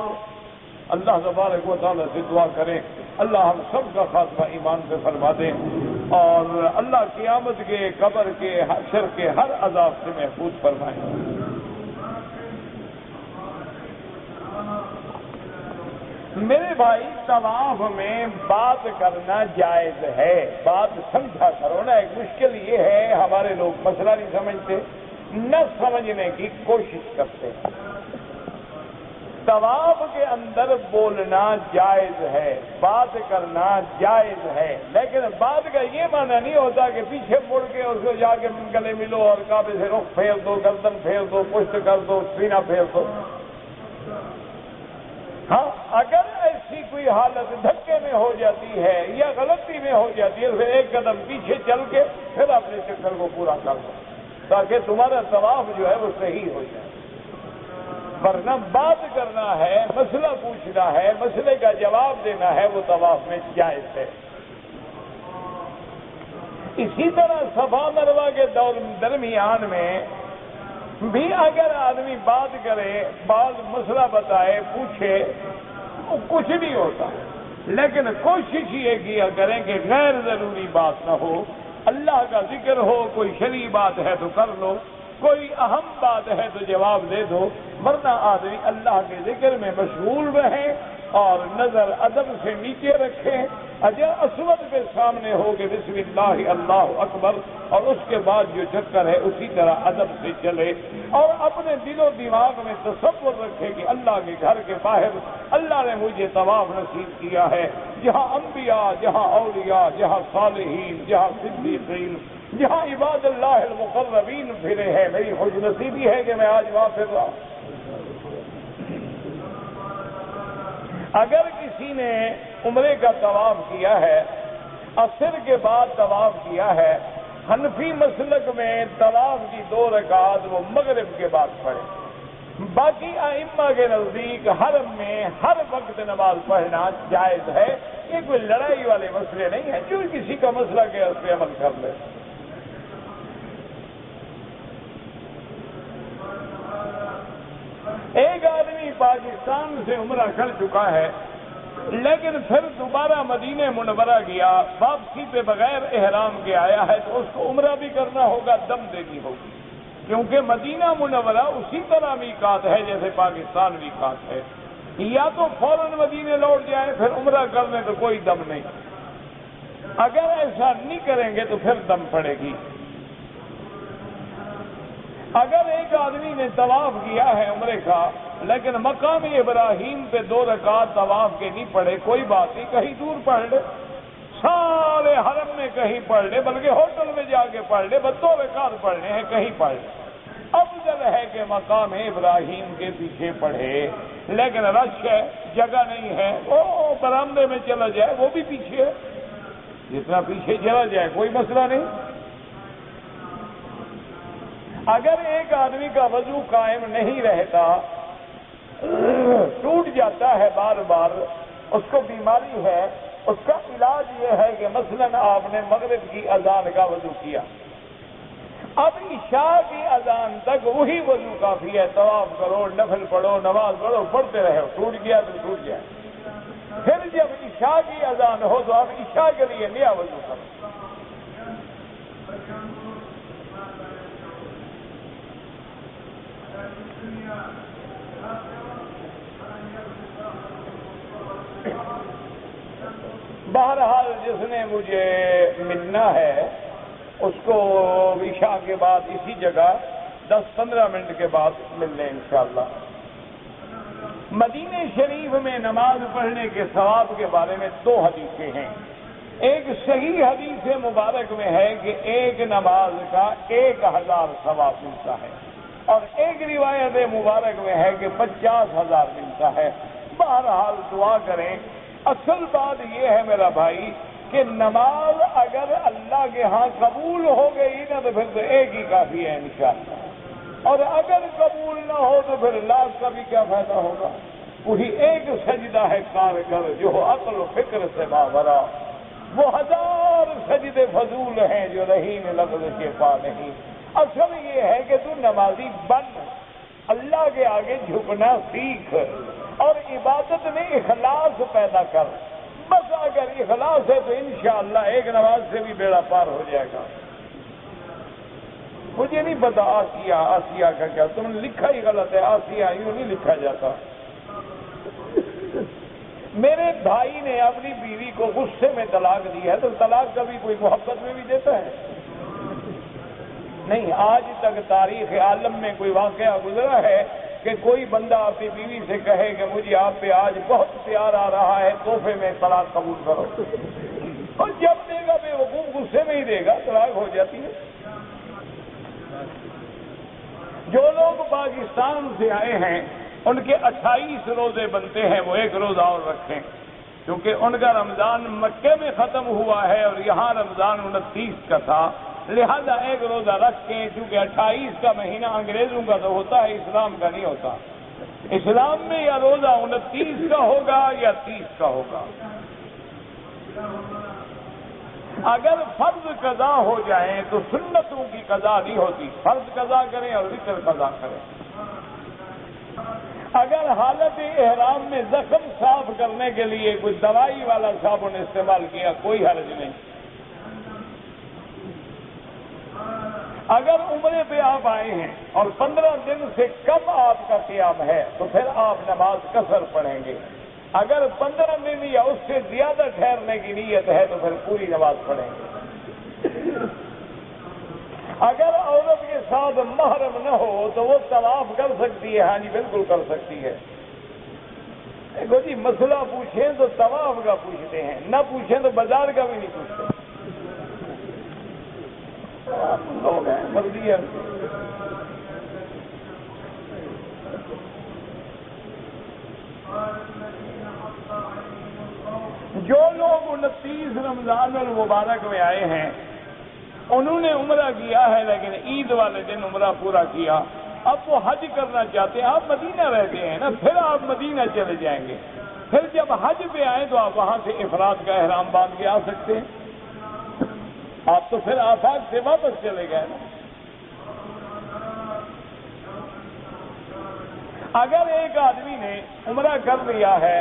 اللہ تبارک و تعالیٰ سے دعا کریں اللہ ہم سب کا خاتمہ ایمان سے فرما دیں، اور اللہ قیامت کے، قبر کے، حشر کے ہر عذاب سے محفوظ فرمائیں۔ میرے بھائی طواف میں بات کرنا جائز ہے، بات سمجھا کرو نا۔ ایک مشکل یہ ہے ہمارے لوگ مسئلہ نہیں سمجھتے، نہ سمجھنے کی کوشش کرتے ہیں۔ طواف کے اندر بولنا جائز ہے، بات کرنا جائز ہے، لیکن بات کا یہ معنی نہیں ہوتا کہ پیچھے مڑ کے اس کو جا کے گلے ملو اور کعبے سے رخ پھیر دو، گردن پھیر دو، پشت کر دو، سینہ پھیر دو۔ ہاں اگر ایسی کوئی حالت دھکے میں ہو جاتی ہے یا غلطی میں ہو جاتی ہے پھر ایک قدم پیچھے چل کے پھر اپنے چکر کو پورا کر دو تاکہ تمہارا طواف جو ہے وہ صحیح ہو جائے۔ ورنہ بات کرنا ہے، مسئلہ پوچھنا ہے، مسئلے کا جواب دینا ہے، وہ طواف میں جائز ہے۔ اسی طرح صفا مروہ کے درمیان میں بھی اگر آدمی بات کرے، بعض مسئلہ بتائے، پوچھے، تو کچھ نہیں ہوتا، لیکن کوشش یہ کیا کریں کہ غیر ضروری بات نہ ہو، اللہ کا ذکر ہو، کوئی شرعی بات ہے تو کر لو، کوئی اہم بات ہے تو جواب دے دو، ورنہ آدمی اللہ کے ذکر میں مشغول رہے اور نظر ادب سے نیچے رکھیں، حجر اسود کے سامنے ہو کہ بسم اللہ اللہ اکبر، اور اس کے بعد جو چکر ہے اسی طرح ادب سے چلے، اور اپنے دل و دماغ میں تصور رکھے کہ اللہ کے گھر کے باہر اللہ نے مجھے طواف نصیب کیا ہے، جہاں انبیاء، جہاں اولیاء، جہاں صالحین، جہاں صدیقین، جہاں عباد اللہ المقربین پھرے ہیں، میری خوش نصیبی ہے کہ میں آج وہاں پھر رہا ہوں۔ اگر کسی نے عمرے کا طواف کیا ہے، عصر کے بعد طواف کیا ہے، حنفی مسلک میں طواف کی 2 رکعت وہ مغرب کے بعد پڑھے۔ باقی ائمہ کے نزدیک حرم میں ہر وقت نماز پڑھنا جائز ہے، یہ کوئی لڑائی والے مسئلے نہیں ہیں، جو کسی کا مسئلہ کہ اس پہ عمل کر لے۔ ایک آدمی پاکستان سے عمرہ کر چکا ہے، لیکن پھر دوبارہ مدینہ منورہ گیا، واپسی پہ بغیر احرام کے آیا ہے، تو اس کو عمرہ بھی کرنا ہوگا، دم دینی ہوگی، کیونکہ مدینہ منورہ اسی طرح میقات ہے جیسے پاکستان میقات ہے۔ یا تو فوراً مدینہ لوٹ جائے، پھر عمرہ کر لیں تو کوئی دم نہیں، اگر ایسا نہیں کریں گے تو پھر دم پڑے گی۔ اگر ایک آدمی نے طواف کیا ہے عمرے کا، لیکن مقام ابراہیم پہ 2 رکعت طواف کے نہیں پڑھے، کوئی بات نہیں، کہیں دور پڑھ لے، سارے حرم میں کہیں پڑھ لے، بلکہ ہوٹل میں جا کے پڑھ لے، بس 2 رکعت پڑھنے ہیں، کہیں پڑھ لے۔ افضل ہے کہ مقام ابراہیم کے پیچھے پڑھے، لیکن رش ہے، جگہ نہیں ہے، وہ برآمدے میں چلا جائے، وہ بھی پیچھے ہے، جتنا پیچھے چلا جائے کوئی مسئلہ نہیں۔ اگر ایک آدمی کا وضو قائم نہیں رہتا، ٹوٹ جاتا ہے بار بار، اس کو بیماری ہے، اس کا علاج یہ ہے کہ مثلاً آپ نے مغرب کی اذان کا وضو کیا، اب عشاء کی اذان تک وہی وضو کافی ہے، طواف کرو، نفل پڑھو، نماز پڑھو، پڑھتے رہو، ٹوٹ گیا تو ٹوٹ گیا، پھر جب عشاء کی اذان ہو تو آپ عشاء کے لیے نیا وضو کرو۔ بہرحال جس نے مجھے ملنا ہے اس کو عشاء کے بعد اسی جگہ 10-15 منٹ کے بعد مل لیں انشاءاللہ۔ مدینہ شریف میں نماز پڑھنے کے ثواب کے بارے میں 2 حدیثیں ہیں۔ ایک صحیح حدیث مبارک میں ہے کہ ایک نماز کا 1000 ثواب ملتا ہے، اور ایک روایت مبارک میں ہے کہ 50,000 ملتا ہے۔ بہرحال دعا کریں۔ اصل بات یہ ہے میرا بھائی کہ نماز اگر اللہ کے ہاں قبول ہو گئی نا تو پھر تو ایک ہی کافی ہے انشاءاللہ، اور اگر قبول نہ ہو تو پھر لاکھ کا بھی کیا فائدہ ہوگا۔ وہی ایک سجدہ ہے کارگر جو عقل و فکر سے باورا، وہ 1000 سجدے فضول ہیں جو رہی میں لفظ کے پا نہیں۔ اصل یہ ہے کہ تو نمازی بن، اللہ کے آگے جھکنا سیکھ، اور عبادت میں اخلاص پیدا کر، بس اگر اخلاص ہے تو انشاءاللہ ایک نماز سے بھی بیڑا پار ہو جائے گا۔ مجھے نہیں پتا آسیہ کا کیا، تم نے لکھا ہی غلط ہے، آسیہ یوں نہیں لکھا جاتا۔ میرے بھائی نے اپنی بیوی کو غصے میں طلاق دی ہے، تو طلاق کبھی کوئی محبت میں بھی دیتا ہے؟ نہیں، آج تک تاریخ عالم میں کوئی واقعہ گزرا ہے کہ کوئی بندہ اپنی بیوی سے کہے کہ مجھے آپ پہ آج بہت پیار آ رہا ہے، تحفے میں طلاق قبول کرو، اور جب دے گا بے وقوف غصے میں ہی دے گا، طلاق ہو جاتی ہے۔ جو لوگ پاکستان سے آئے ہیں ان کے 28 روزے بنتے ہیں، وہ 1 روزہ اور رکھیں، کیونکہ ان کا رمضان مکے میں ختم ہوا ہے اور یہاں رمضان 29 کا تھا، لہذا 1 روزہ رکھ کے، چونکہ 28 کا مہینہ انگریزوں کا تو ہوتا ہے، اسلام کا نہیں ہوتا۔ اسلام میں یا روزہ 29 کا ہوگا یا 30 کا ہوگا۔ اگر فرض قضا ہو جائیں تو سنتوں کی قضا نہیں ہوتی، فرض قضا کریں اور وتر قضا کریں۔ اگر حالت احرام میں زخم صاف کرنے کے لیے کوئی دوائی والا صابن استعمال کیا کوئی حرج نہیں۔ اگر عمرے پہ آپ آئے ہیں اور 15 دن سے کم آپ کا قیام ہے تو پھر آپ نماز قصر پڑھیں گے، اگر 15 دن یا اس سے زیادہ ٹھہرنے کی نیت ہے تو پھر پوری نماز پڑھیں گے۔ اگر عورت کے ساتھ محرم نہ ہو تو وہ طواف کر سکتی ہے، ہاں جی بالکل کر سکتی ہے۔ دیکھو جی مسئلہ پوچھیں تو طواف کا پوچھتے ہیں، نہ پوچھیں تو بازار کا بھی نہیں پوچھتے۔ لوگ ہیں مرضی ہے۔ جو لوگ 29 رمضان المبارک میں آئے ہیں انہوں نے عمرہ کیا ہے لیکن عید والے دن عمرہ پورا کیا، اب وہ حج کرنا چاہتے ہیں، آپ مدینہ رہتے ہیں نا، پھر آپ مدینہ چلے جائیں گے، پھر جب حج پہ آئیں تو آپ وہاں سے افراد کا احرام باندھ کے آ سکتے ہیں، آپ تو پھر آفاق سے واپس چلے گئے نا۔ اگر ایک آدمی نے عمرہ کر لیا ہے،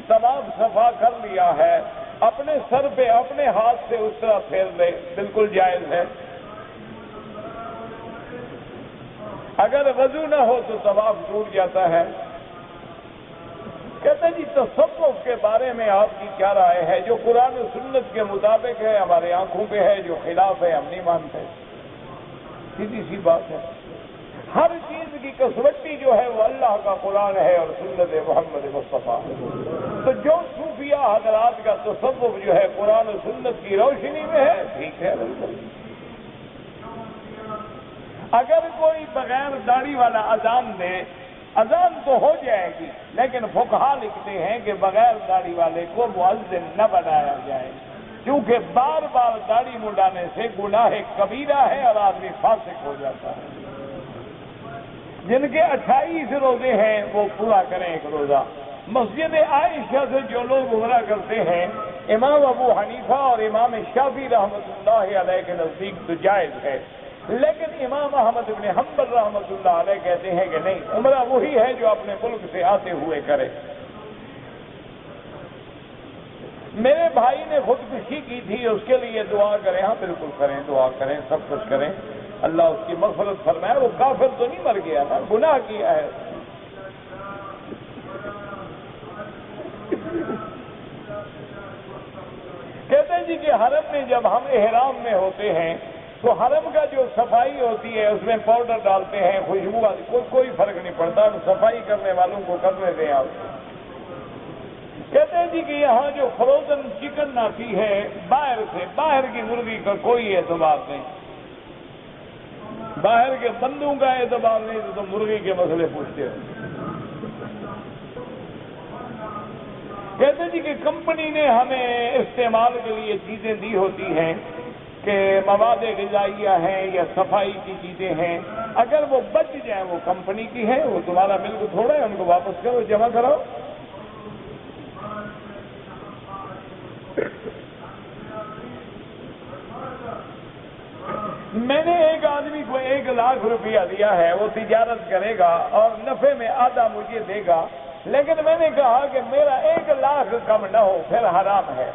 طواف صفا کر لیا ہے، اپنے سر پہ اپنے ہاتھ سے اس طرح پھیر لے، بالکل جائز ہے۔ اگر وضو نہ ہو تو طواف ٹوٹ جاتا ہے۔ کہتے ہیں جی تصوف کے بارے میں آپ کی کیا رائے ہے؟ جو قرآن و سنت کے مطابق ہے ہمارے آنکھوں پہ ہے، جو خلاف ہے ہم نہیں مانتے، سیدھی سی بات ہے۔ ہر چیز کی کسوٹی جو ہے وہ اللہ کا قرآن ہے اور سنت محمد مصطفیٰ۔ تو جو صوفیہ حضرات کا تصوف جو ہے قرآن و سنت کی روشنی میں ہے، ٹھیک ہے بالکل۔ اگر کوئی بغیر داڑھی والا اذان دے، اذان تو ہو جائے گی لیکن فقہا لکھتے ہیں کہ بغیر داڑھی والے کو مؤذن نہ بنایا جائے، کیونکہ بار بار داڑھی منڈانے سے گناہ کبیرہ ہے اور آدمی فاسق ہو جاتا ہے۔ جن کے 28 روزے ہیں وہ پورا کریں ایک روزہ۔ مسجد عائشہ سے جو لوگ عمرہ کرتے ہیں، امام ابو حنیفہ اور امام شافعی رحمۃ اللہ علیہ کے نزدیک تو جائز ہے، لیکن امام احمد بن حنبل رحمۃ اللہ علیہ کہتے ہیں کہ نہیں، عمرہ وہی ہے جو اپنے ملک سے آتے ہوئے کرے۔ میرے بھائی نے خودکشی کی تھی، اس کے لیے دعا کریں۔ ہاں بالکل کریں، دعا کریں، سب کچھ کریں، اللہ اس کی مغفرت فرمائے۔ وہ کافر تو نہیں مر گیا نا، گناہ کیا ہے۔ کہتے ہیں جی کہ حرم میں جب ہم احرام میں ہوتے ہیں تو حرم کا جو صفائی ہوتی ہے اس میں پاؤڈر ڈالتے ہیں، خوشبو آتی، کوئی فرق نہیں پڑتا، صفائی کرنے والوں کو کرنے دیں آپ۔ کہتے ہیں جی کہ یہاں جو فروزن چکن آتی ہے باہر سے، باہر کی مرغی کا کوئی اعتبار نہیں، باہر کے بندوں کا اعتبار نہیں، تو مرغی کے مسئلے پوچھتے ہیں۔ کہتے جی کہ کمپنی نے ہمیں استعمال کے لیے چیزیں دی ہوتی ہیں کہ مواد غذائیہ ہیں یا صفائی کی چیزیں ہیں، اگر وہ بچ جائیں وہ کمپنی کی ہے، وہ تمہارا ملک تھوڑا ہے، ان کو واپس کرو، جمع کراؤ۔ میں نے ایک آدمی کو 1 لاکھ روپیہ دیا ہے، وہ تجارت کرے گا اور نفع میں آدھا مجھے دے گا، لیکن میں نے کہا کہ میرا 1 لاکھ کم نہ ہو، پھر حرام ہے،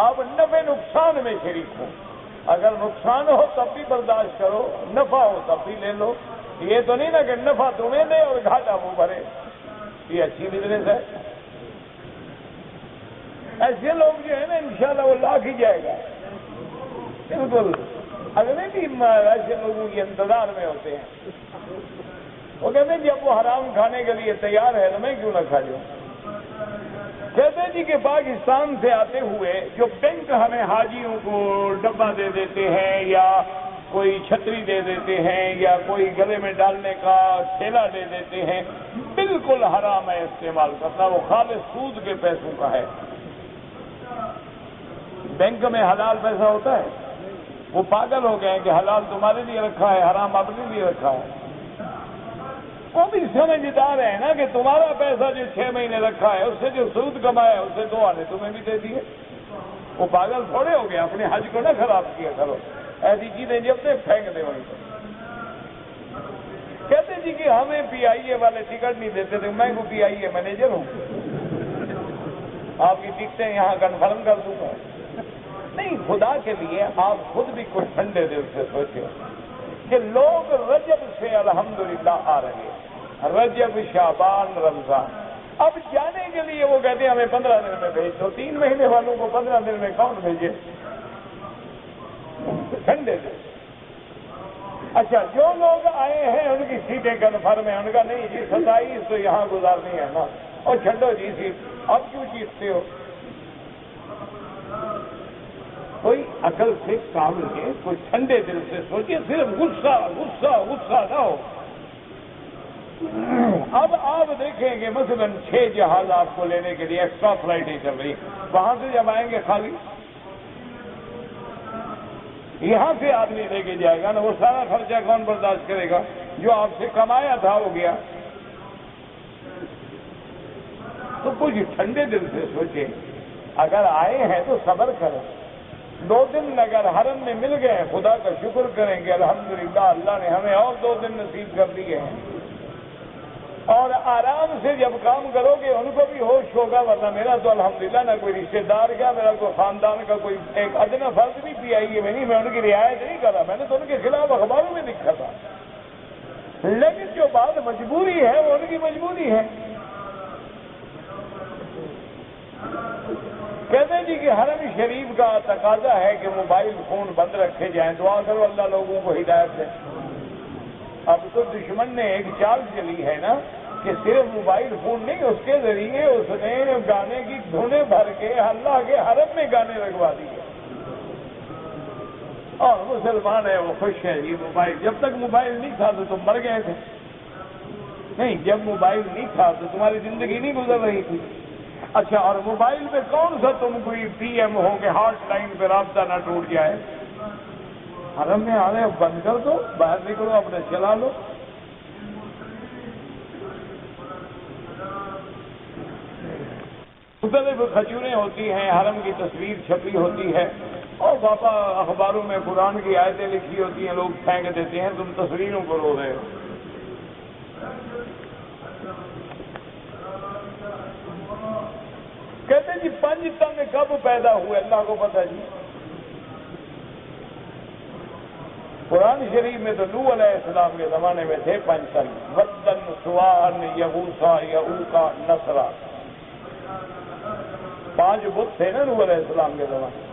آپ نفع نقصان میں شریک ہو، اگر نقصان ہو تب بھی برداشت کرو، نفع ہو تب بھی لے لو، یہ تو نہیں نا کہ نفع تمہیں دے اور گھاٹا وہ بھرے، یہ اچھی بزنس ہے۔ ایسے لوگ جو ہے نا انشاءاللہ وہ لاکھ ہی جائے گا، بالکل۔ اگلے بھی ایسے لوگوں کے انتظار میں ہوتے ہیں، وہ کہتے ہیں جب وہ حرام کھانے کے لیے تیار ہے تو میں کیوں نہ کھا لوں۔ کہتے ہیں جی کہ پاکستان سے آتے ہوئے جو بینک ہمیں حاجیوں کو ڈبہ دے دیتے ہیں یا کوئی چھتری دے دیتے ہیں یا کوئی گلے میں ڈالنے کا تھیلا دے دیتے ہیں، بالکل حرام ہے استعمال کرنا، وہ خالص سود کے پیسوں کا ہے۔ بینک میں حلال پیسہ ہوتا ہے، وہ پاگل ہو گئے ہیں کہ حلال تمہارے لیے رکھا ہے، حرام اپنے لیے رکھا ہے۔ وہ بھی سمجھدار ہے نا کہ تمہارا پیسہ جو 6 مہینے رکھا ہے اس سے جو سود کمایا ہے اس سے 2 آنے تمہیں بھی دے دیے۔ وہ پاگل تھوڑے ہو گئے، اپنے حج کو نہ خراب کیا کرو، ایسی چیزیں جب سے پھینک دے وہیں پر۔ کہتے جی کہ ہمیں پی آئی اے والے ٹکٹ نہیں دیتے تھے، میں کو پی آئی اے مینیجر ہوں، آپ کی ٹکٹیں یہاں کنفرم کر دوں گا۔ نہیں، خدا کے لیے آپ خود بھی کچھ ٹھنڈے دل سے سوچیں کہ لوگ رجب سے الحمدللہ آ رہے ہیں، رجب، شعبان، رمضان، اب جانے کے لیے وہ کہتے ہیں ہمیں 15 دن میں بھیج دو. 3 مہینے والوں کو 15 دن میں کون بھیجے؟ ٹھنڈے سے. اچھا جو لوگ آئے ہیں ان کی سیٹیں کنفرم ہیں، ان کا نہیں جی 27 تو یہاں گزارنی ہے نا، اور چھڈو جی سیٹ، اب کیوں چیختے ہو؟ کوئی عقل سے کام لے، کوئی ٹھنڈے دل سے سوچے، صرف غصہ غصہ غصہ نہ ہو. اب آپ دیکھیں کہ مثلا 6 جہاز آپ کو لینے کے لیے ایکسٹرا فلائٹیں چل رہی، وہاں سے جب آئیں گے خالی، یہاں سے آدمی لے کے جائے گا نا، وہ سارا خرچہ کون برداشت کرے گا؟ جو آپ سے کمایا تھا وہ گیا. تو کچھ ٹھنڈے دل سے سوچے، اگر آئے ہیں تو صبر کریں. 2 دن اگر حرم میں مل گئے خدا کا شکر کریں گے الحمدللہ اللہ نے ہمیں اور 2 دن نصیب کر دیے ہیں. اور آرام سے جب کام کرو گے ان کو بھی ہوش ہوگا، ورنہ میرا تو الحمدللہ نہ کوئی رشتہ دار کا، میرا کوئی خاندان کا کوئی ایک ادنا فرد بھی پی آئی ہے میں نہیں، میں ان کی رعایت نہیں کر رہا، میں نے تو ان کے خلاف اخباروں میں لکھا تھا. لیکن جو بات مجبوری ہے وہ ان کی مجبوری ہے. کہتے ہیں جی کہ حرم شریف کا تقاضا ہے کہ موبائل فون بند رکھے جائیں، دعا کرو اللہ لوگوں کو ہدایت دے. اب تو دشمن نے ایک چال چلی ہے نا کہ صرف موبائل فون نہیں، اس کے ذریعے اس نے گانے کی دھنیں بھر کے اللہ کے حرم میں گانے لگوا دیے، اور مسلمان ہیں وہ خوش ہیں. یہ موبائل، جب تک موبائل نہیں تھا تو تم مر گئے تھے. نہیں، جب موبائل نہیں تھا تو تمہاری زندگی نہیں گزر رہی تھی. اچھا، اور موبائل پہ کون سا تم کوئی پی ایم ہو کہ ہاٹ لائن پہ رابطہ نہ ٹوٹ جائے؟ حرم میں آ رہے بند کر دو، باہر نکلو اپنے چلا لو. مختلف کھجوریں ہوتی ہیں، حرم کی تصویر چھپی ہوتی ہے، اور پاپا اخباروں میں قرآن کی آیتیں لکھی ہوتی ہیں، لوگ پھینک دیتے ہیں، تم تصویروں کو رو رہے ہو. کہتے ہیں جی 5 تن کب پیدا ہوئے اللہ کو پتہ جی. قرآن شریف میں تو نوح علیہ السلام کے زمانے میں تھے 5 تن، ودن، سواعن، یغوثا، یعوقا، نصرا. 5 بت تھے نا نوح علیہ السلام کے زمانے.